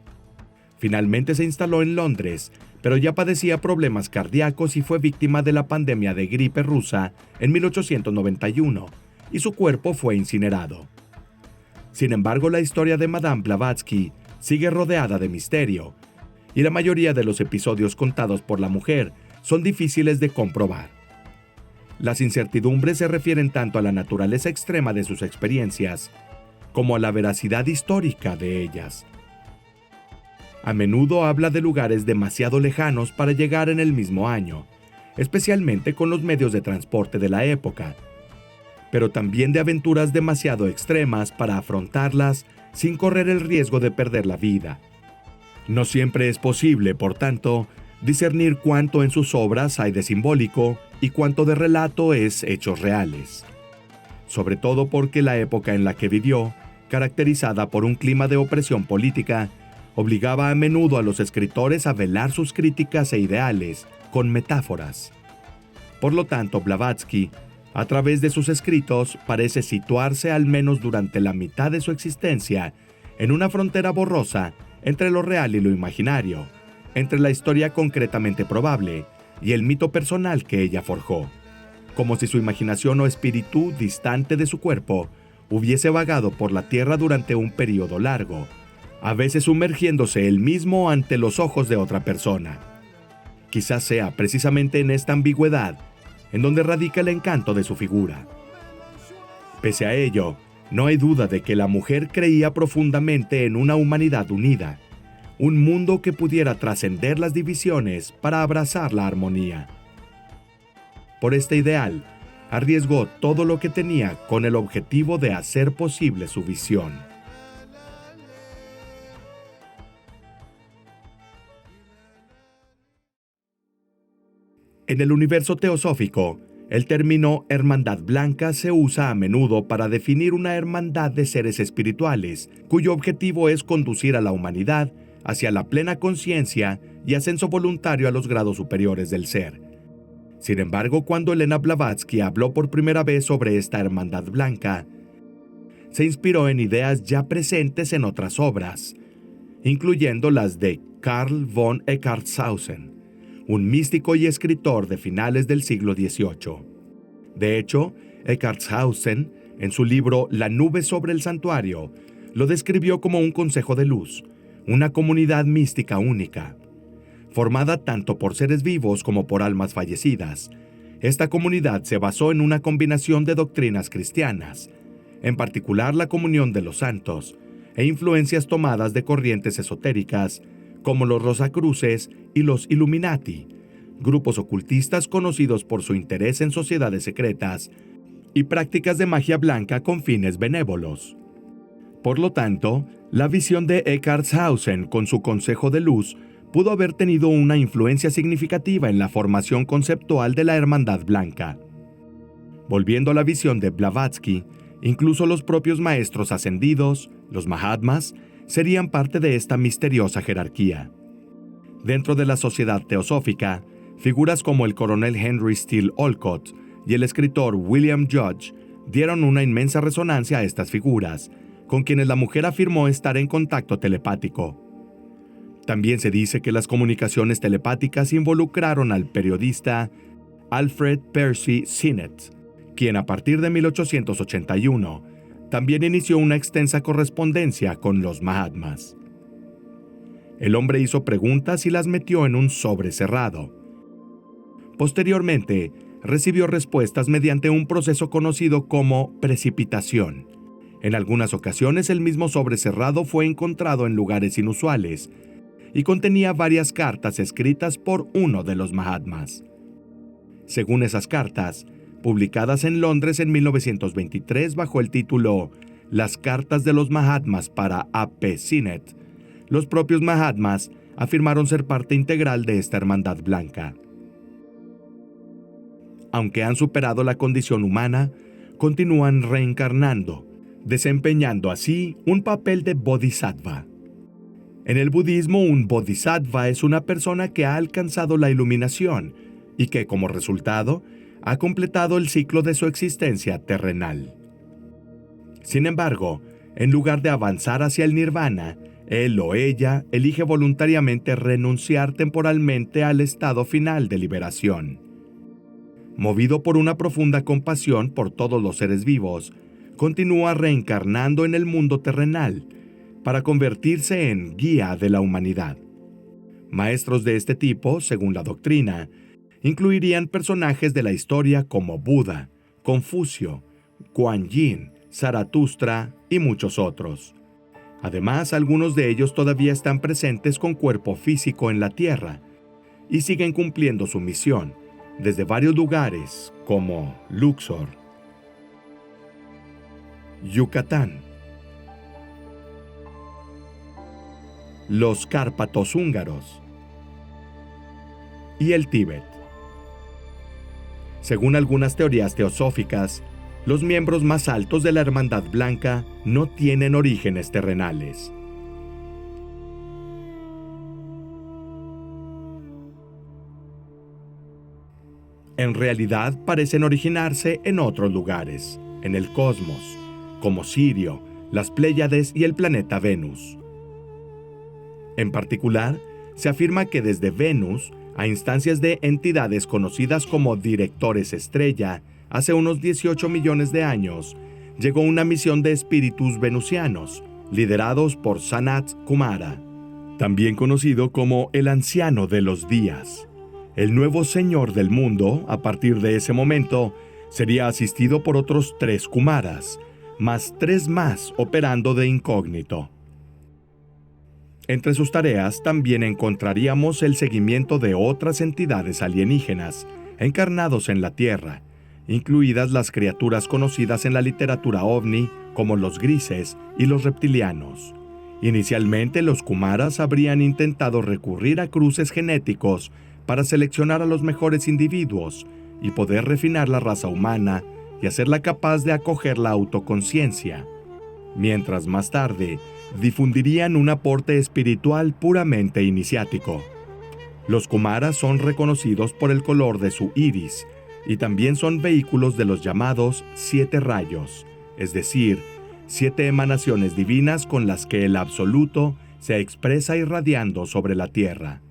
Finalmente se instaló en Londres, pero ya padecía problemas cardíacos y fue víctima de la pandemia de gripe rusa en 1891, y su cuerpo fue incinerado. Sin embargo, la historia de Madame Blavatsky sigue rodeada de misterio, y la mayoría de los episodios contados por la mujer son difíciles de comprobar. Las incertidumbres se refieren tanto a la naturaleza extrema de sus experiencias como a la veracidad histórica de ellas. A menudo habla de lugares demasiado lejanos para llegar en el mismo año, especialmente con los medios de transporte de la época, pero también de aventuras demasiado extremas para afrontarlas sin correr el riesgo de perder la vida. No siempre es posible, por tanto, discernir cuánto en sus obras hay de simbólico y cuánto de relato es hechos reales. Sobre todo porque la época en la que vivió, caracterizada por un clima de opresión política, obligaba a menudo a los escritores a velar sus críticas e ideales con metáforas. Por lo tanto, Blavatsky, a través de sus escritos, parece situarse al menos durante la mitad de su existencia en una frontera borrosa entre lo real y lo imaginario, entre la historia concretamente probable y el mito personal que ella forjó, como si su imaginación o espíritu distante de su cuerpo hubiese vagado por la tierra durante un periodo largo, a veces sumergiéndose él mismo ante los ojos de otra persona. Quizás sea precisamente en esta ambigüedad en donde radica el encanto de su figura. Pese a ello, no hay duda de que la mujer creía profundamente en una humanidad unida, un mundo que pudiera trascender las divisiones para abrazar la armonía. Por este ideal, arriesgó todo lo que tenía con el objetivo de hacer posible su visión. En el universo teosófico, el término hermandad blanca se usa a menudo para definir una hermandad de seres espirituales, cuyo objetivo es conducir a la humanidad hacia la plena conciencia y ascenso voluntario a los grados superiores del ser. Sin embargo, cuando Elena Blavatsky habló por primera vez sobre esta hermandad blanca, se inspiró en ideas ya presentes en otras obras, incluyendo las de Karl von Eckartshausen, un místico y escritor de finales del siglo XVIII. De hecho, Eckartshausen, en su libro La nube sobre el santuario, lo describió como un consejo de luz, una comunidad mística única. Formada tanto por seres vivos como por almas fallecidas, esta comunidad se basó en una combinación de doctrinas cristianas, en particular la comunión de los santos, e influencias tomadas de corrientes esotéricas como los Rosacruces y los Illuminati, grupos ocultistas conocidos por su interés en sociedades secretas y prácticas de magia blanca con fines benévolos. Por lo tanto, la visión de Eckartshausen con su consejo de luz pudo haber tenido una influencia significativa en la formación conceptual de la Hermandad Blanca. Volviendo a la visión de Blavatsky, incluso los propios maestros ascendidos, los Mahatmas, serían parte de esta misteriosa jerarquía. Dentro de la sociedad teosófica, figuras como el coronel Henry Steele Olcott y el escritor William Judge dieron una inmensa resonancia a estas figuras, con quienes la mujer afirmó estar en contacto telepático. También se dice que las comunicaciones telepáticas involucraron al periodista Alfred Percy Sinnett, quien a partir de 1881 también inició una extensa correspondencia con los Mahatmas. El hombre hizo preguntas y las metió en un sobre cerrado. Posteriormente, recibió respuestas mediante un proceso conocido como precipitación. En algunas ocasiones, el mismo sobre cerrado fue encontrado en lugares inusuales, y contenía varias cartas escritas por uno de los Mahatmas. Según esas cartas, publicadas en Londres en 1923 bajo el título Las cartas de los Mahatmas para A.P. Sinnett, los propios Mahatmas afirmaron ser parte integral de esta hermandad blanca. Aunque han superado la condición humana, continúan reencarnando, desempeñando así un papel de bodhisattva. En el budismo, un bodhisattva es una persona que ha alcanzado la iluminación y que, como resultado, ha completado el ciclo de su existencia terrenal. Sin embargo, en lugar de avanzar hacia el nirvana, él o ella elige voluntariamente renunciar temporalmente al estado final de liberación. Movido por una profunda compasión por todos los seres vivos, continúa reencarnando en el mundo terrenal para convertirse en guía de la humanidad. Maestros de este tipo, según la doctrina, incluirían personajes de la historia como Buda, Confucio, Kuan Yin, Zaratustra y muchos otros. Además, algunos de ellos todavía están presentes con cuerpo físico en la Tierra y siguen cumpliendo su misión desde varios lugares como Luxor, Yucatán, los Cárpatos húngaros y el Tíbet. Según algunas teorías teosóficas, los miembros más altos de la Hermandad Blanca no tienen orígenes terrenales. En realidad parecen originarse en otros lugares, en el cosmos, como Sirio, las Pléyades y el planeta Venus. En particular, se afirma que desde Venus, a instancias de entidades conocidas como directores estrella, hace unos 18 millones de años, llegó una misión de espíritus venusianos, liderados por Sanat Kumara, también conocido como el Anciano de los Días. El nuevo señor del mundo, a partir de ese momento, sería asistido por otros 3 Kumaras, más 3 más operando de incógnito. Entre sus tareas también encontraríamos el seguimiento de otras entidades alienígenas encarnados en la Tierra, incluidas las criaturas conocidas en la literatura ovni como los grises y los reptilianos. Inicialmente, los Kumaras habrían intentado recurrir a cruces genéticos para seleccionar a los mejores individuos y poder refinar la raza humana y hacerla capaz de acoger la autoconciencia, mientras más tarde difundirían un aporte espiritual puramente iniciático. Los Kumaras son reconocidos por el color de su iris y también son vehículos de los llamados 7 rayos, es decir, 7 emanaciones divinas con las que el Absoluto se expresa irradiando sobre la Tierra.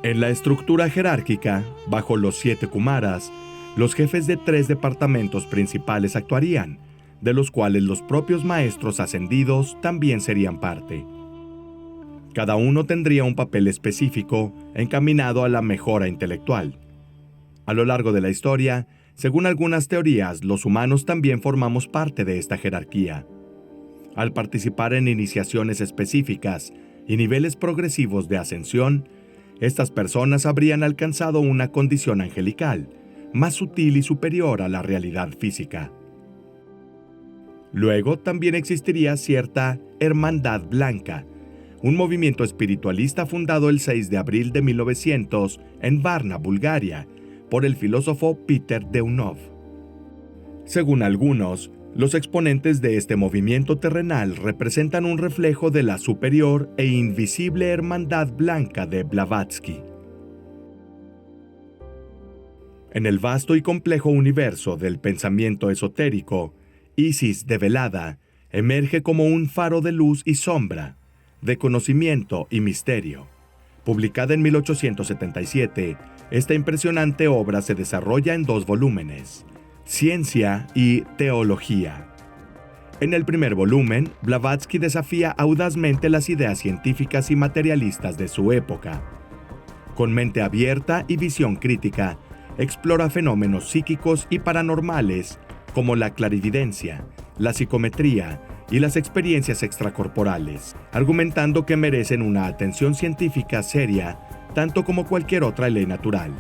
En la estructura jerárquica, bajo los 7 Kumaras, los jefes de 3 departamentos principales actuarían, de los cuales los propios maestros ascendidos también serían parte. Cada uno tendría un papel específico encaminado a la mejora intelectual. A lo largo de la historia, según algunas teorías, los humanos también formamos parte de esta jerarquía. Al participar en iniciaciones específicas y niveles progresivos de ascensión, estas personas habrían alcanzado una condición angelical, más sutil y superior a la realidad física. Luego también existiría cierta Hermandad Blanca, un movimiento espiritualista fundado el 6 de abril de 1900 en Varna, Bulgaria, por el filósofo Peter Deunov. Según algunos, los exponentes de este movimiento terrenal representan un reflejo de la superior e invisible Hermandad Blanca de Blavatsky. En el vasto y complejo universo del pensamiento esotérico, Isis develada emerge como un faro de luz y sombra, de conocimiento y misterio. Publicada en 1877, esta impresionante obra se desarrolla en 2 volúmenes, Ciencia y Teología. En el primer volumen, Blavatsky desafía audazmente las ideas científicas y materialistas de su época. Con mente abierta y visión crítica, explora fenómenos psíquicos y paranormales como la clarividencia, la psicometría y las experiencias extracorporales, argumentando que merecen una atención científica seria, tanto como cualquier otra ley natural.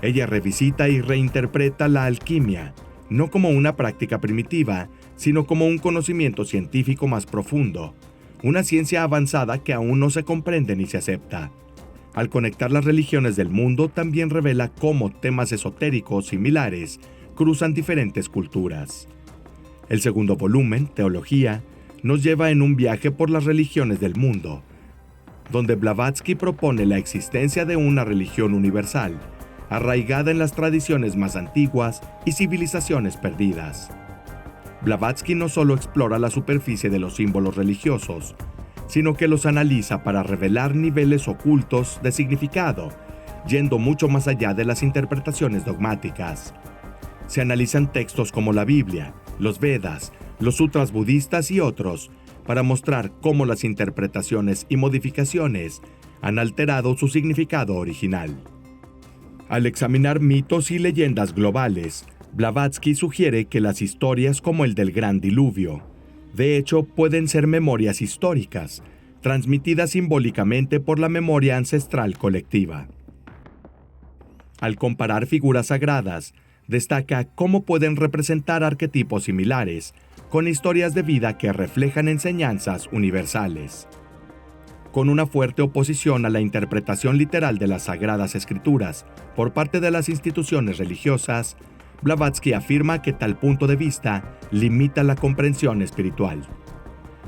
Ella revisita y reinterpreta la alquimia, no como una práctica primitiva, sino como un conocimiento científico más profundo, una ciencia avanzada que aún no se comprende ni se acepta. Al conectar las religiones del mundo, también revela cómo temas esotéricos similares cruzan diferentes culturas. El segundo volumen, Teología, nos lleva en un viaje por las religiones del mundo, donde Blavatsky propone la existencia de una religión universal, arraigada en las tradiciones más antiguas y civilizaciones perdidas. Blavatsky no solo explora la superficie de los símbolos religiosos, sino que los analiza para revelar niveles ocultos de significado, yendo mucho más allá de las interpretaciones dogmáticas. Se analizan textos como la Biblia, los Vedas, los sutras budistas y otros, para mostrar cómo las interpretaciones y modificaciones han alterado su significado original. Al examinar mitos y leyendas globales, Blavatsky sugiere que las historias como el del Gran Diluvio, de hecho, pueden ser memorias históricas, transmitidas simbólicamente por la memoria ancestral colectiva. Al comparar figuras sagradas, destaca cómo pueden representar arquetipos similares, con historias de vida que reflejan enseñanzas universales. Con una fuerte oposición a la interpretación literal de las Sagradas Escrituras por parte de las instituciones religiosas, Blavatsky afirma que tal punto de vista limita la comprensión espiritual.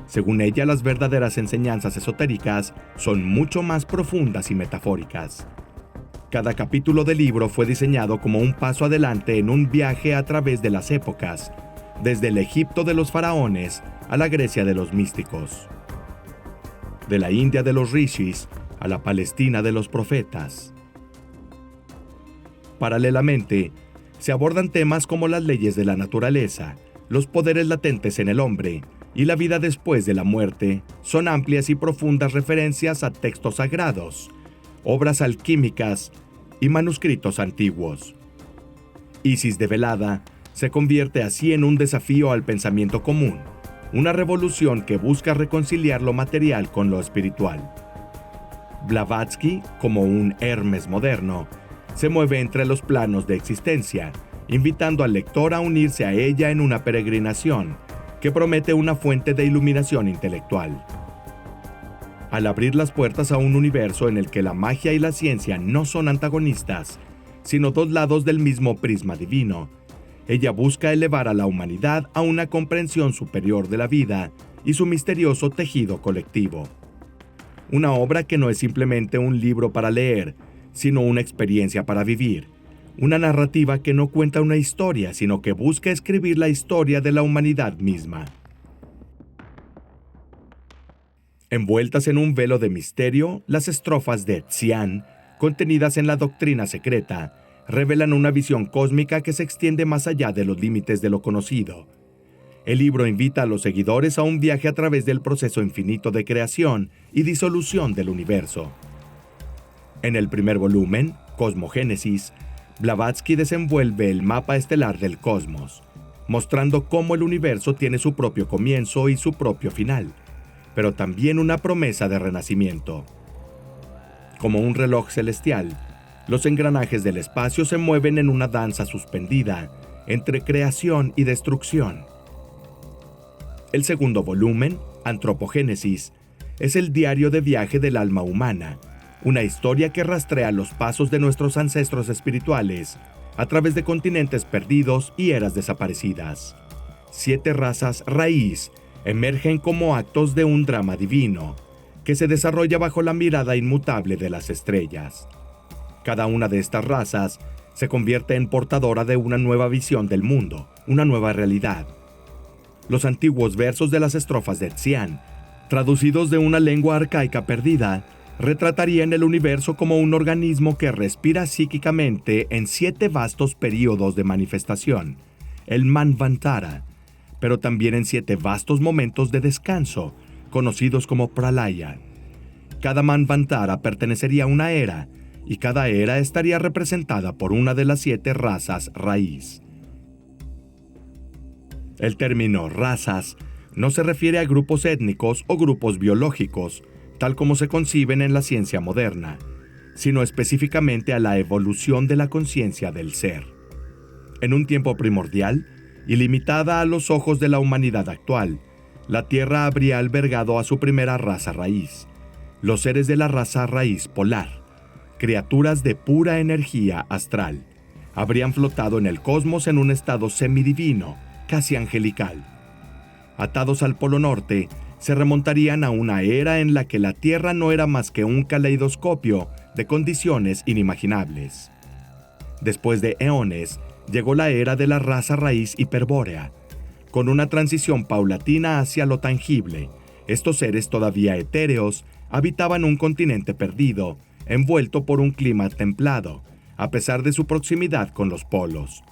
Según ella, las verdaderas enseñanzas esotéricas son mucho más profundas y metafóricas. Cada capítulo del libro fue diseñado como un paso adelante en un viaje a través de las épocas, desde el Egipto de los faraones a la Grecia de los místicos, de la India de los rishis a la Palestina de los profetas. Paralelamente, se abordan temas como las leyes de la naturaleza, los poderes latentes en el hombre y la vida después de la muerte. Son amplias y profundas referencias a textos sagrados, obras alquímicas y manuscritos antiguos. Isis develada se convierte así en un desafío al pensamiento común, una revolución que busca reconciliar lo material con lo espiritual. Blavatsky, como un Hermes moderno, se mueve entre los planos de existencia, invitando al lector a unirse a ella en una peregrinación que promete una fuente de iluminación intelectual. Al abrir las puertas a un universo en el que la magia y la ciencia no son antagonistas, sino dos lados del mismo prisma divino, ella busca elevar a la humanidad a una comprensión superior de la vida y su misterioso tejido colectivo. Una obra que no es simplemente un libro para leer, sino una experiencia para vivir. Una narrativa que no cuenta una historia, sino que busca escribir la historia de la humanidad misma. Envueltas en un velo de misterio, las estrofas de Xian, contenidas en la doctrina secreta, revelan una visión cósmica que se extiende más allá de los límites de lo conocido. El libro invita a los seguidores a un viaje a través del proceso infinito de creación y disolución del universo. En el primer volumen, Cosmogénesis, Blavatsky desenvuelve el mapa estelar del cosmos, mostrando cómo el universo tiene su propio comienzo y su propio final, pero también una promesa de renacimiento. Como un reloj celestial, los engranajes del espacio se mueven en una danza suspendida entre creación y destrucción. El segundo volumen, Antropogénesis, es el diario de viaje del alma humana, una historia que rastrea los pasos de nuestros ancestros espirituales a través de continentes perdidos y eras desaparecidas. 7 razas raíz emergen como actos de un drama divino, que se desarrolla bajo la mirada inmutable de las estrellas. Cada una de estas razas se convierte en portadora de una nueva visión del mundo, una nueva realidad. Los antiguos versos de las estrofas de Xian, traducidos de una lengua arcaica perdida, retratarían el universo como un organismo que respira psíquicamente en 7 vastos períodos de manifestación, el Manvantara, pero también en 7 vastos momentos de descanso, conocidos como Pralaya. Cada Manvantara pertenecería a una era, y cada era estaría representada por una de las 7 razas raíz. El término razas no se refiere a grupos étnicos o grupos biológicos, tal como se conciben en la ciencia moderna, sino específicamente a la evolución de la conciencia del ser. En un tiempo primordial, y limitada a los ojos de la humanidad actual, la Tierra habría albergado a su primera raza raíz, los seres de la raza raíz polar, criaturas de pura energía astral. Habrían flotado en el cosmos en un estado semidivino, casi angelical. Atados al Polo Norte, se remontarían a una era en la que la Tierra no era más que un caleidoscopio de condiciones inimaginables. Después de eones, llegó la era de la raza raíz hiperbórea. Con una transición paulatina hacia lo tangible, estos seres todavía etéreos habitaban un continente perdido, envuelto por un clima templado, a pesar de su proximidad con los polos.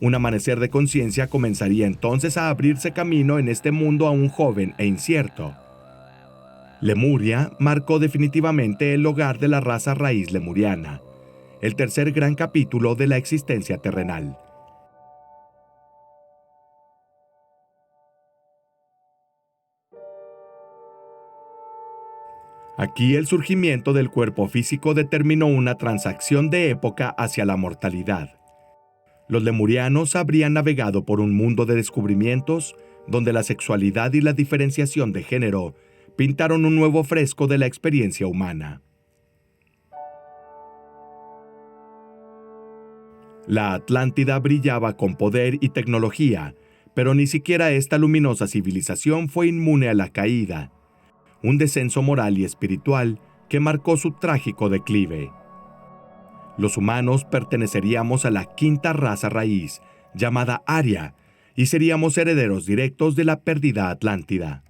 Un amanecer de conciencia comenzaría entonces a abrirse camino en este mundo aún joven e incierto. Lemuria marcó definitivamente el hogar de la raza raíz lemuriana, el tercer gran capítulo de la existencia terrenal. Aquí el surgimiento del cuerpo físico determinó una transacción de época hacia la mortalidad. Los lemurianos habrían navegado por un mundo de descubrimientos donde la sexualidad y la diferenciación de género pintaron un nuevo fresco de la experiencia humana. La Atlántida brillaba con poder y tecnología, pero ni siquiera esta luminosa civilización fue inmune a la caída, un descenso moral y espiritual que marcó su trágico declive. Los humanos perteneceríamos a la quinta raza raíz, llamada Aria, y seríamos herederos directos de la perdida Atlántida.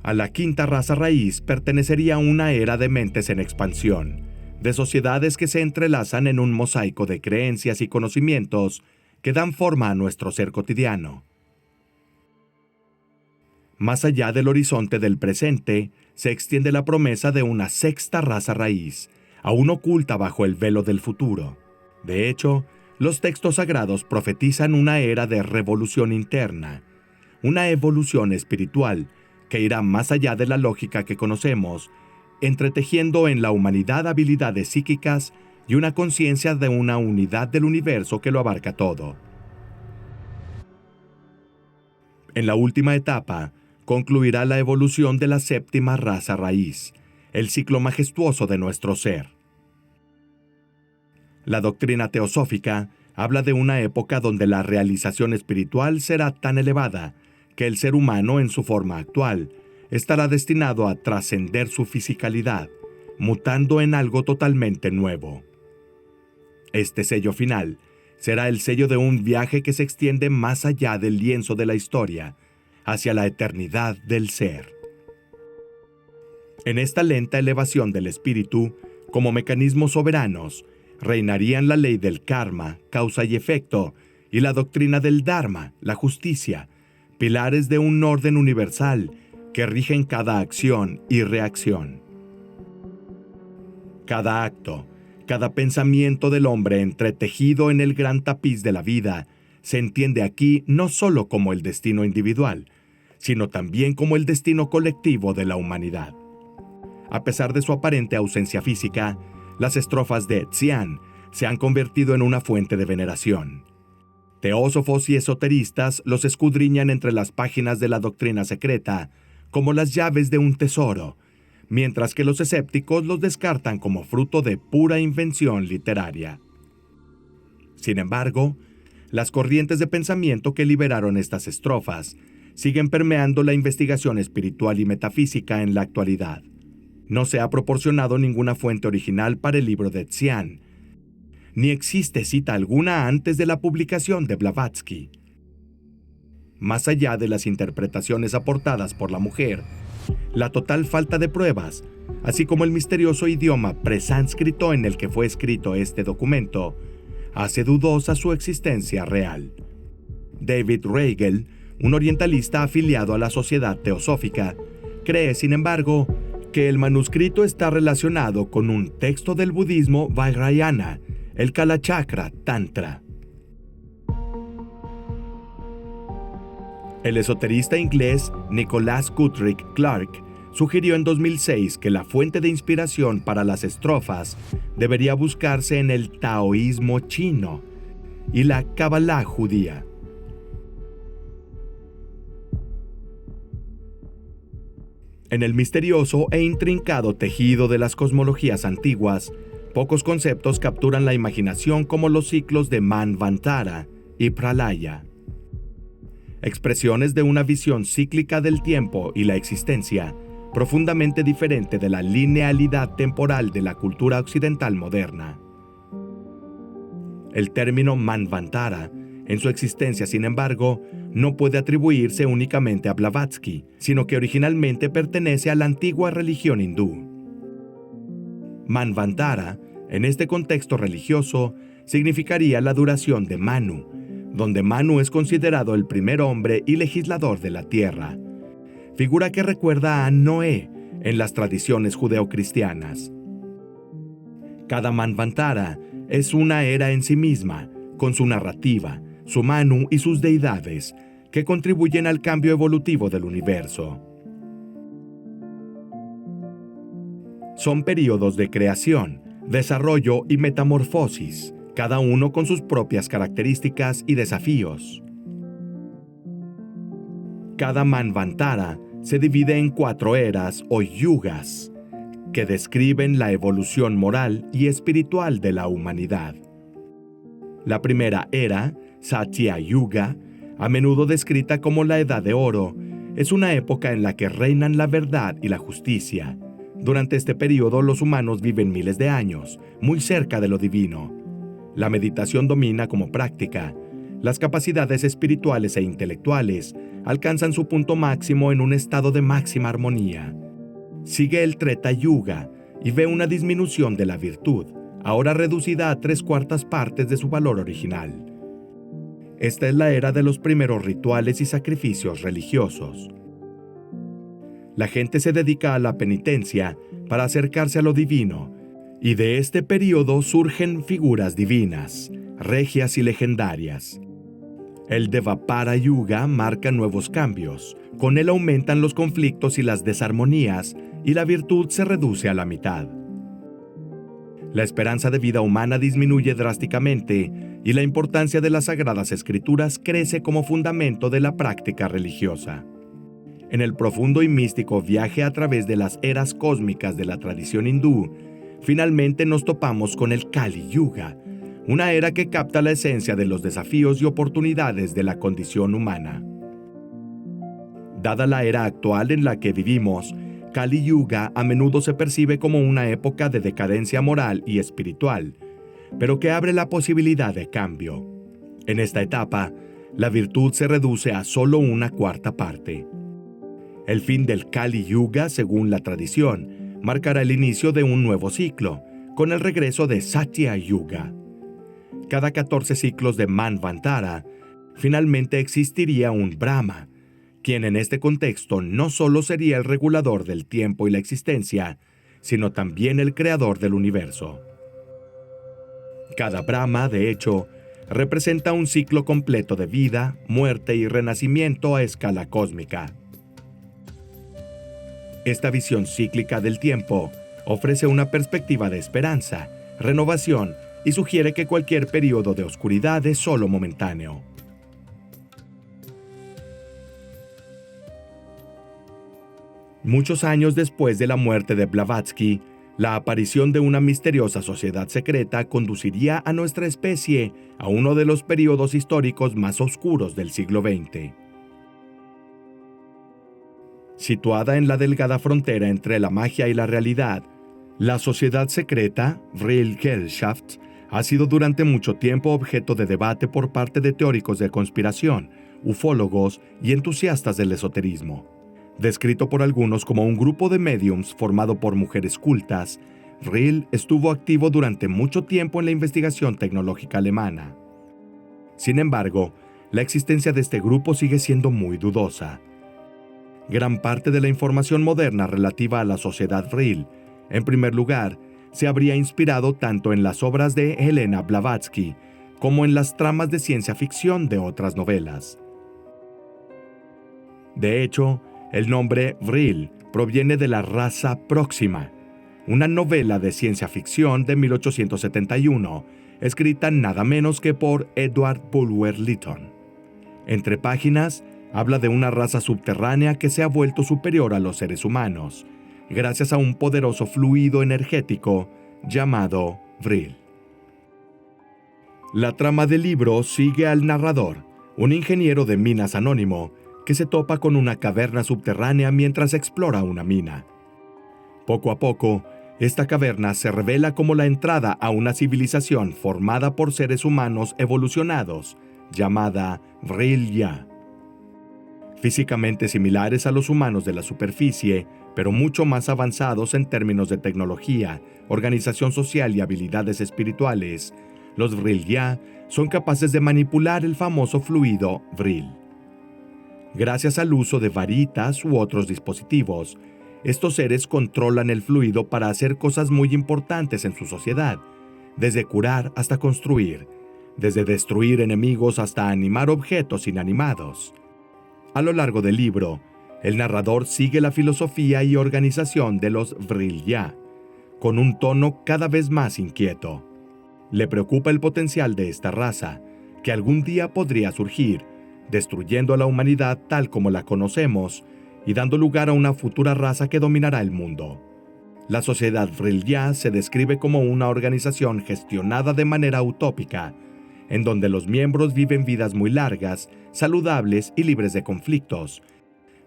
A la quinta raza raíz pertenecería una era de mentes en expansión, de sociedades que se entrelazan en un mosaico de creencias y conocimientos que dan forma a nuestro ser cotidiano. Más allá del horizonte del presente, se extiende la promesa de una sexta raza raíz, aún oculta bajo el velo del futuro. De hecho, los textos sagrados profetizan una era de revolución interna, una evolución espiritual que irá más allá de la lógica que conocemos, entretejiendo en la humanidad habilidades psíquicas y una conciencia de una unidad del universo que lo abarca todo. En la última etapa, concluirá la evolución de la séptima raza raíz, el ciclo majestuoso de nuestro ser. La doctrina teosófica habla de una época donde la realización espiritual será tan elevada que el ser humano en su forma actual estará destinado a trascender su fisicalidad, mutando en algo totalmente nuevo. Este sello final será el sello de un viaje que se extiende más allá del lienzo de la historia, hacia la eternidad del ser. En esta lenta elevación del espíritu, como mecanismos soberanos, reinarían la ley del karma, causa y efecto, y la doctrina del dharma, la justicia, pilares de un orden universal que rigen cada acción y reacción. Cada acto, cada pensamiento del hombre entretejido en el gran tapiz de la vida, se entiende aquí no solo como el destino individual, sino también como el destino colectivo de la humanidad. A pesar de su aparente ausencia física, las estrofas de Xian se han convertido en una fuente de veneración. Teósofos y esoteristas los escudriñan entre las páginas de la doctrina secreta como las llaves de un tesoro, mientras que los escépticos los descartan como fruto de pura invención literaria. Sin embargo, las corrientes de pensamiento que liberaron estas estrofas siguen permeando la investigación espiritual y metafísica en la actualidad. No se ha proporcionado ninguna fuente original para el libro de Xian, ni existe cita alguna antes de la publicación de Blavatsky. Más allá de las interpretaciones aportadas por la mujer, la total falta de pruebas, así como el misterioso idioma presánscrito en el que fue escrito este documento, hace dudosa su existencia real. David Reigel, un orientalista afiliado a la Sociedad Teosófica, cree, sin embargo, que el manuscrito está relacionado con un texto del budismo Vajrayana, el Kalachakra Tantra. El esoterista inglés Nicholas Guthrie Clark sugirió en 2006 que la fuente de inspiración para las estrofas debería buscarse en el taoísmo chino y la Kabbalah judía. En el misterioso e intrincado tejido de las cosmologías antiguas, pocos conceptos capturan la imaginación como los ciclos de Manvantara y Pralaya. Expresiones de una visión cíclica del tiempo y la existencia, profundamente diferente de la linealidad temporal de la cultura occidental moderna. El término Manvantara, en su existencia, sin embargo, no puede atribuirse únicamente a Blavatsky, sino que originalmente pertenece a la antigua religión hindú. Manvantara, en este contexto religioso, significaría la duración de Manu, donde Manu es considerado el primer hombre y legislador de la tierra, figura que recuerda a Noé en las tradiciones judeocristianas. Cada Manvantara es una era en sí misma, con su narrativa, su Manu y sus deidades, que contribuyen al cambio evolutivo del universo. Son períodos de creación, desarrollo y metamorfosis, cada uno con sus propias características y desafíos. Cada Manvantara se divide en 4 eras o yugas, que describen la evolución moral y espiritual de la humanidad. La primera era, Satya Yuga, a menudo descrita como la Edad de Oro, es una época en la que reinan la verdad y la justicia. Durante este periodo los humanos viven miles de años, muy cerca de lo divino. La meditación domina como práctica. Las capacidades espirituales e intelectuales alcanzan su punto máximo en un estado de máxima armonía. Sigue el Treta Yuga y ve una disminución de la virtud, ahora reducida a 3/4 partes de su valor original. Esta es la era de los primeros rituales y sacrificios religiosos. La gente se dedica a la penitencia para acercarse a lo divino, y de este periodo surgen figuras divinas, regias y legendarias. El Devapara Yuga marca nuevos cambios. Con él aumentan los conflictos y las desarmonías, y la virtud se reduce a la mitad. La esperanza de vida humana disminuye drásticamente, y la importancia de las Sagradas Escrituras crece como fundamento de la práctica religiosa. En el profundo y místico viaje a través de las eras cósmicas de la tradición hindú, finalmente nos topamos con el Kali Yuga, una era que capta la esencia de los desafíos y oportunidades de la condición humana. Dada la era actual en la que vivimos, Kali Yuga a menudo se percibe como una época de decadencia moral y espiritual, pero que abre la posibilidad de cambio. En esta etapa, la virtud se reduce a solo 1/4 parte. El fin del Kali Yuga, según la tradición, marcará el inicio de un nuevo ciclo, con el regreso de Satya Yuga. Cada 14 ciclos de Manvantara, finalmente existiría un Brahma, quien en este contexto no solo sería el regulador del tiempo y la existencia, sino también el creador del universo. Cada Brahma, de hecho, representa un ciclo completo de vida, muerte y renacimiento a escala cósmica. Esta visión cíclica del tiempo ofrece una perspectiva de esperanza, renovación y sugiere que cualquier periodo de oscuridad es solo momentáneo. Muchos años después de la muerte de Blavatsky, la aparición de una misteriosa sociedad secreta conduciría a nuestra especie a uno de los periodos históricos más oscuros del siglo XX. Situada en la delgada frontera entre la magia y la realidad, la sociedad secreta, Vril Gesellschaft, ha sido durante mucho tiempo objeto de debate por parte de teóricos de conspiración, ufólogos y entusiastas del esoterismo. Descrito por algunos como un grupo de médiums formado por mujeres cultas, Vril estuvo activo durante mucho tiempo en la investigación tecnológica alemana. Sin embargo, la existencia de este grupo sigue siendo muy dudosa. Gran parte de la información moderna relativa a la sociedad Vril, en primer lugar, se habría inspirado tanto en las obras de Helena Blavatsky como en las tramas de ciencia ficción de otras novelas. De hecho, el nombre Vril proviene de La raza próxima, una novela de ciencia ficción de 1871, escrita nada menos que por Edward Bulwer Lytton. Entre páginas, habla de una raza subterránea que se ha vuelto superior a los seres humanos, gracias a un poderoso fluido energético llamado Vril. La trama del libro sigue al narrador, un ingeniero de minas anónimo, que se topa con una caverna subterránea mientras explora una mina. Poco a poco, esta caverna se revela como la entrada a una civilización formada por seres humanos evolucionados, llamada Vril-ya. Físicamente similares a los humanos de la superficie, pero mucho más avanzados en términos de tecnología, organización social y habilidades espirituales, los Vril-ya son capaces de manipular el famoso fluido Vril. Gracias al uso de varitas u otros dispositivos, estos seres controlan el fluido para hacer cosas muy importantes en su sociedad, desde curar hasta construir, desde destruir enemigos hasta animar objetos inanimados. A lo largo del libro, el narrador sigue la filosofía y organización de los Vril-ya, con un tono cada vez más inquieto. Le preocupa el potencial de esta raza, que algún día podría surgir, destruyendo a la humanidad tal como la conocemos y dando lugar a una futura raza que dominará el mundo. La sociedad Vril-ya se describe como una organización gestionada de manera utópica, en donde los miembros viven vidas muy largas, saludables y libres de conflictos,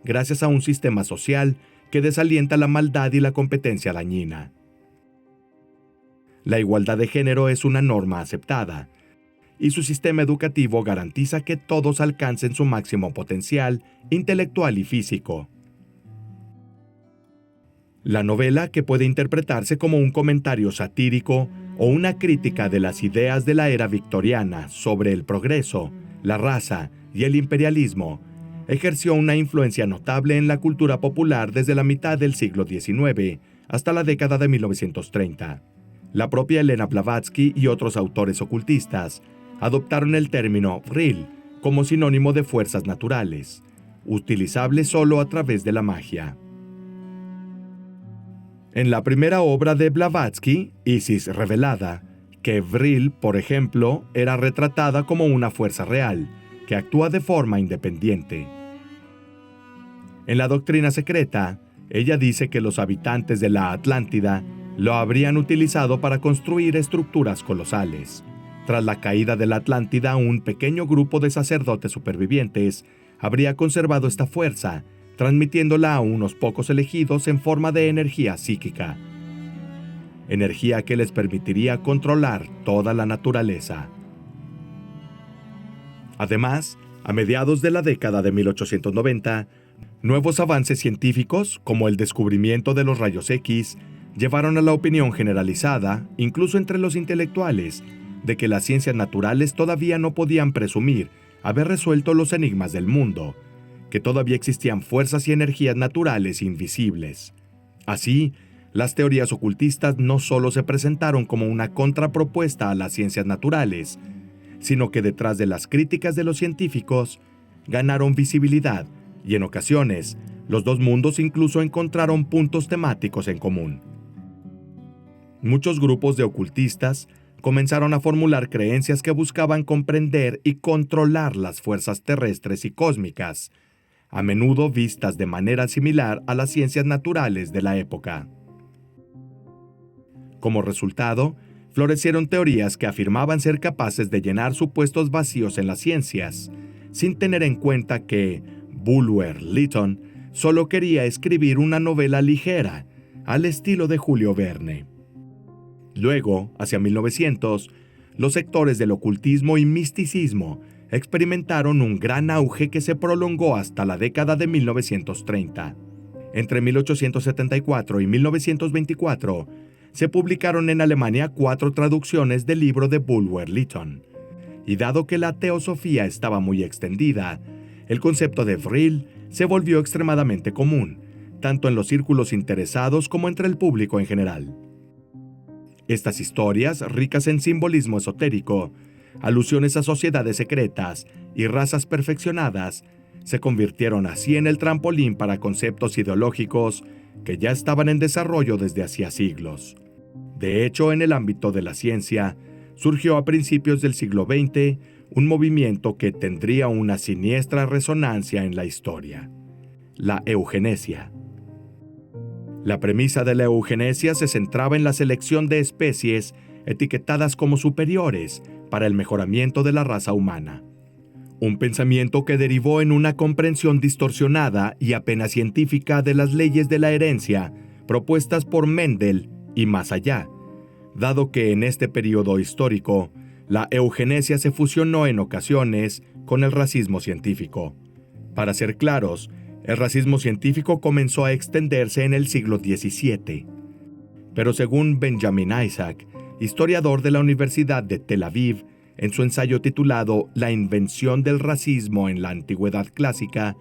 gracias a un sistema social que desalienta la maldad y la competencia dañina. La igualdad de género es una norma aceptada, y su sistema educativo garantiza que todos alcancen su máximo potencial intelectual y físico. La novela, que puede interpretarse como un comentario satírico o una crítica de las ideas de la era victoriana sobre el progreso, la raza y el imperialismo, ejerció una influencia notable en la cultura popular desde la mitad del siglo XIX hasta la década de 1930. La propia Elena Blavatsky y otros autores ocultistas adoptaron el término Vril como sinónimo de fuerzas naturales, utilizable solo a través de la magia. En la primera obra de Blavatsky, Isis revelada, que Vril, por ejemplo, era retratada como una fuerza real, que actúa de forma independiente. En la doctrina secreta, ella dice que los habitantes de la Atlántida lo habrían utilizado para construir estructuras colosales. Tras la caída de la Atlántida, un pequeño grupo de sacerdotes supervivientes habría conservado esta fuerza, transmitiéndola a unos pocos elegidos en forma de energía psíquica. Energía que les permitiría controlar toda la naturaleza. Además, a mediados de la década de 1890, nuevos avances científicos, como el descubrimiento de los rayos X, llevaron a la opinión generalizada, incluso entre los intelectuales, de que las ciencias naturales todavía no podían presumir haber resuelto los enigmas del mundo, que todavía existían fuerzas y energías naturales invisibles. Así, las teorías ocultistas no solo se presentaron como una contrapropuesta a las ciencias naturales, sino que detrás de las críticas de los científicos, ganaron visibilidad y en ocasiones, los dos mundos incluso encontraron puntos temáticos en común. Muchos grupos de ocultistas comenzaron a formular creencias que buscaban comprender y controlar las fuerzas terrestres y cósmicas, a menudo vistas de manera similar a las ciencias naturales de la época. Como resultado, florecieron teorías que afirmaban ser capaces de llenar supuestos vacíos en las ciencias, sin tener en cuenta que Bulwer Lytton solo quería escribir una novela ligera, al estilo de Julio Verne. Luego, hacia 1900, los sectores del ocultismo y misticismo experimentaron un gran auge que se prolongó hasta la década de 1930. Entre 1874 y 1924, se publicaron en Alemania 4 traducciones del libro de Bulwer Lytton. Y dado que la teosofía estaba muy extendida, el concepto de Vril se volvió extremadamente común, tanto en los círculos interesados como entre el público en general. Estas historias, ricas en simbolismo esotérico, alusiones a sociedades secretas y razas perfeccionadas, se convirtieron así en el trampolín para conceptos ideológicos que ya estaban en desarrollo desde hacía siglos. De hecho, en el ámbito de la ciencia, surgió a principios del siglo XX un movimiento que tendría una siniestra resonancia en la historia: la eugenesia. La premisa de la eugenesia se centraba en la selección de especies etiquetadas como superiores para el mejoramiento de la raza humana. Un pensamiento que derivó en una comprensión distorsionada y apenas científica de las leyes de la herencia propuestas por Mendel y más allá, dado que en este periodo histórico la eugenesia se fusionó en ocasiones con el racismo científico. Para ser claros, el racismo científico comenzó a extenderse en el siglo XVII. Pero según Benjamin Isaac, historiador de la Universidad de Tel Aviv, en su ensayo titulado La invención del racismo en la Antigüedad Clásica,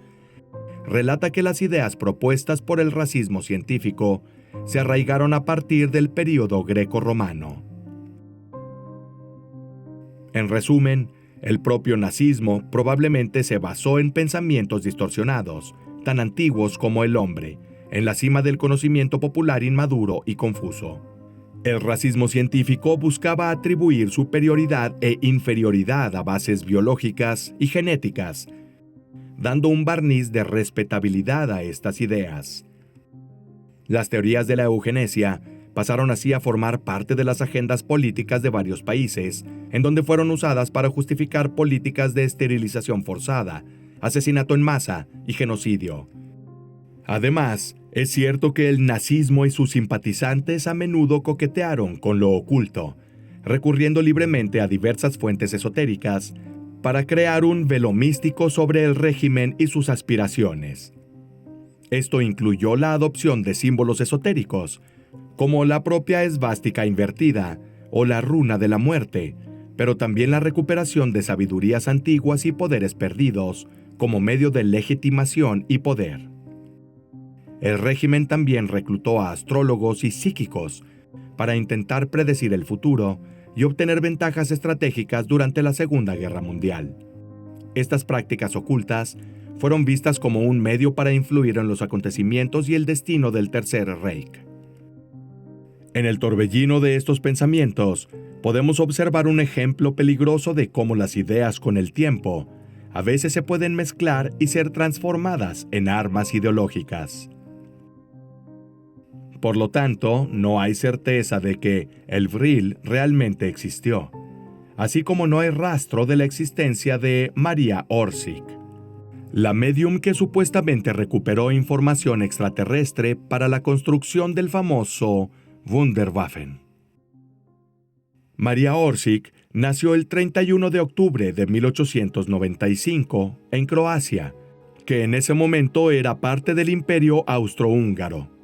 relata que las ideas propuestas por el racismo científico se arraigaron a partir del período greco-romano. En resumen, el propio nazismo probablemente se basó en pensamientos distorsionados, tan antiguos como el hombre, en la cima del conocimiento popular inmaduro y confuso. El racismo científico buscaba atribuir superioridad e inferioridad a bases biológicas y genéticas, dando un barniz de respetabilidad a estas ideas. Las teorías de la eugenesia pasaron así a formar parte de las agendas políticas de varios países, en donde fueron usadas para justificar políticas de esterilización forzada, asesinato en masa y genocidio. Además, es cierto que el nazismo y sus simpatizantes a menudo coquetearon con lo oculto, recurriendo libremente a diversas fuentes esotéricas para crear un velo místico sobre el régimen y sus aspiraciones. Esto incluyó la adopción de símbolos esotéricos, como la propia esvástica invertida o la runa de la muerte, pero también la recuperación de sabidurías antiguas y poderes perdidos como medio de legitimación y poder. El régimen también reclutó a astrólogos y psíquicos para intentar predecir el futuro y obtener ventajas estratégicas durante la Segunda Guerra Mundial. Estas prácticas ocultas fueron vistas como un medio para influir en los acontecimientos y el destino del Tercer Reich. En el torbellino de estos pensamientos, podemos observar un ejemplo peligroso de cómo las ideas con el tiempo a veces se pueden mezclar y ser transformadas en armas ideológicas. Por lo tanto, no hay certeza de que el Vril realmente existió, así como no hay rastro de la existencia de Maria Orsic, la médium que supuestamente recuperó información extraterrestre para la construcción del famoso Wunderwaffen. Maria Orsic nació el 31 de octubre de 1895 en Croacia, que en ese momento era parte del Imperio Austrohúngaro.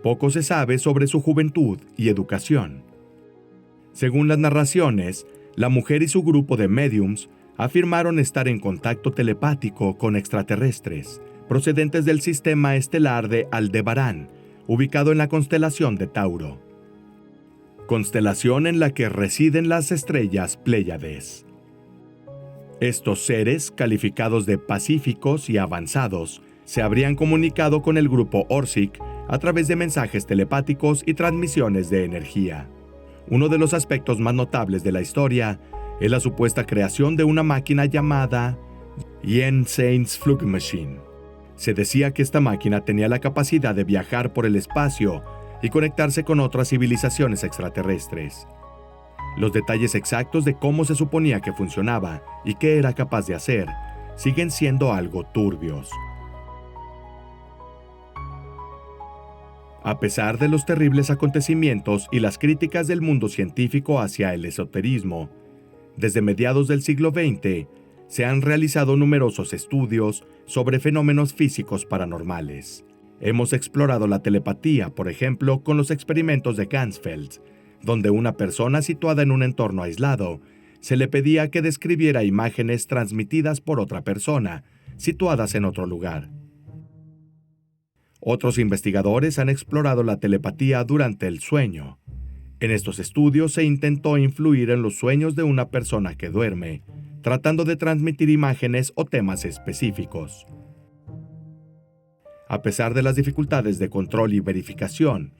Poco se sabe sobre su juventud y educación. Según las narraciones, la mujer y su grupo de médiums afirmaron estar en contacto telepático con extraterrestres, procedentes del sistema estelar de Aldebarán, ubicado en la constelación de Tauro, constelación en la que residen las estrellas Pléyades. Estos seres, calificados de pacíficos y avanzados, se habrían comunicado con el grupo Orsic a través de mensajes telepáticos y transmisiones de energía. Uno de los aspectos más notables de la historia es la supuesta creación de una máquina llamada Jenseitsflugmaschine. Se decía que esta máquina tenía la capacidad de viajar por el espacio y conectarse con otras civilizaciones extraterrestres. Los detalles exactos de cómo se suponía que funcionaba y qué era capaz de hacer siguen siendo algo turbios. A pesar de los terribles acontecimientos y las críticas del mundo científico hacia el esoterismo, desde mediados del siglo XX se han realizado numerosos estudios sobre fenómenos físicos paranormales. Hemos explorado la telepatía, por ejemplo, con los experimentos de Ganzfeld, donde una persona situada en un entorno aislado se le pedía que describiera imágenes transmitidas por otra persona, situadas en otro lugar. Otros investigadores han explorado la telepatía durante el sueño. En estos estudios se intentó influir en los sueños de una persona que duerme, tratando de transmitir imágenes o temas específicos. A pesar de las dificultades de control y verificación,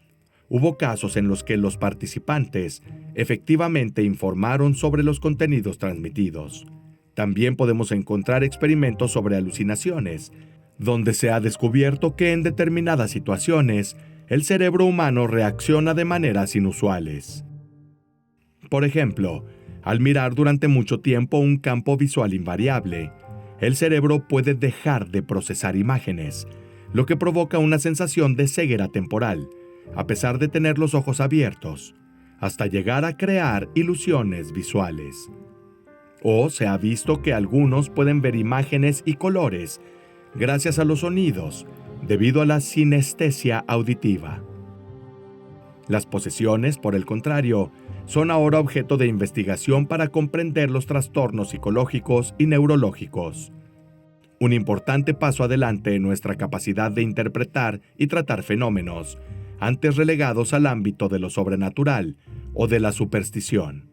hubo casos en los que los participantes efectivamente informaron sobre los contenidos transmitidos. También podemos encontrar experimentos sobre alucinaciones, donde se ha descubierto que en determinadas situaciones el cerebro humano reacciona de maneras inusuales. Por ejemplo, al mirar durante mucho tiempo un campo visual invariable, el cerebro puede dejar de procesar imágenes, lo que provoca una sensación de ceguera temporal, a pesar de tener los ojos abiertos, hasta llegar a crear ilusiones visuales. O se ha visto que algunos pueden ver imágenes y colores gracias a los sonidos, debido a la sinestesia auditiva. Las posesiones, por el contrario, son ahora objeto de investigación para comprender los trastornos psicológicos y neurológicos. Un importante paso adelante en nuestra capacidad de interpretar y tratar fenómenos, antes relegados al ámbito de lo sobrenatural o de la superstición.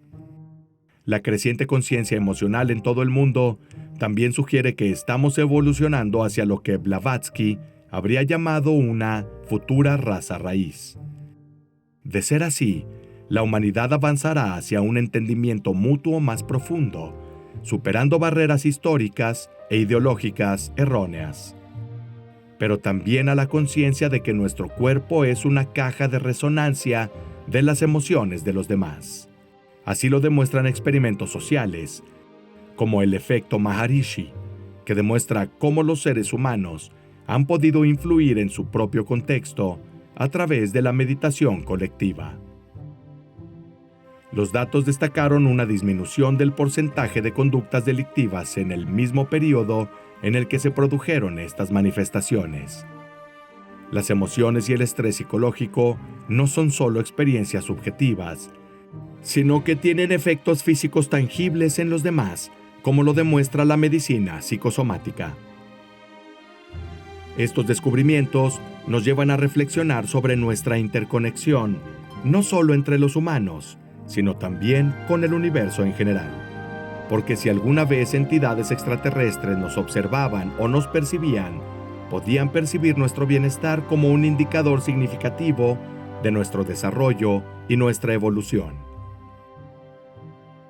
La creciente conciencia emocional en todo el mundo también sugiere que estamos evolucionando hacia lo que Blavatsky habría llamado una futura raza raíz. De ser así, la humanidad avanzará hacia un entendimiento mutuo más profundo, superando barreras históricas e ideológicas erróneas. Pero también a la conciencia de que nuestro cuerpo es una caja de resonancia de las emociones de los demás. Así lo demuestran experimentos sociales, como el efecto Maharishi, que demuestra cómo los seres humanos han podido influir en su propio contexto a través de la meditación colectiva. Los datos destacaron una disminución del porcentaje de conductas delictivas en el mismo periodo en el que se produjeron estas manifestaciones. Las emociones y el estrés psicológico no son solo experiencias subjetivas, sino que tienen efectos físicos tangibles en los demás, como lo demuestra la medicina psicosomática. Estos descubrimientos nos llevan a reflexionar sobre nuestra interconexión, no solo entre los humanos, sino también con el universo en general. Porque si alguna vez entidades extraterrestres nos observaban o nos percibían, podían percibir nuestro bienestar como un indicador significativo de nuestro desarrollo y nuestra evolución.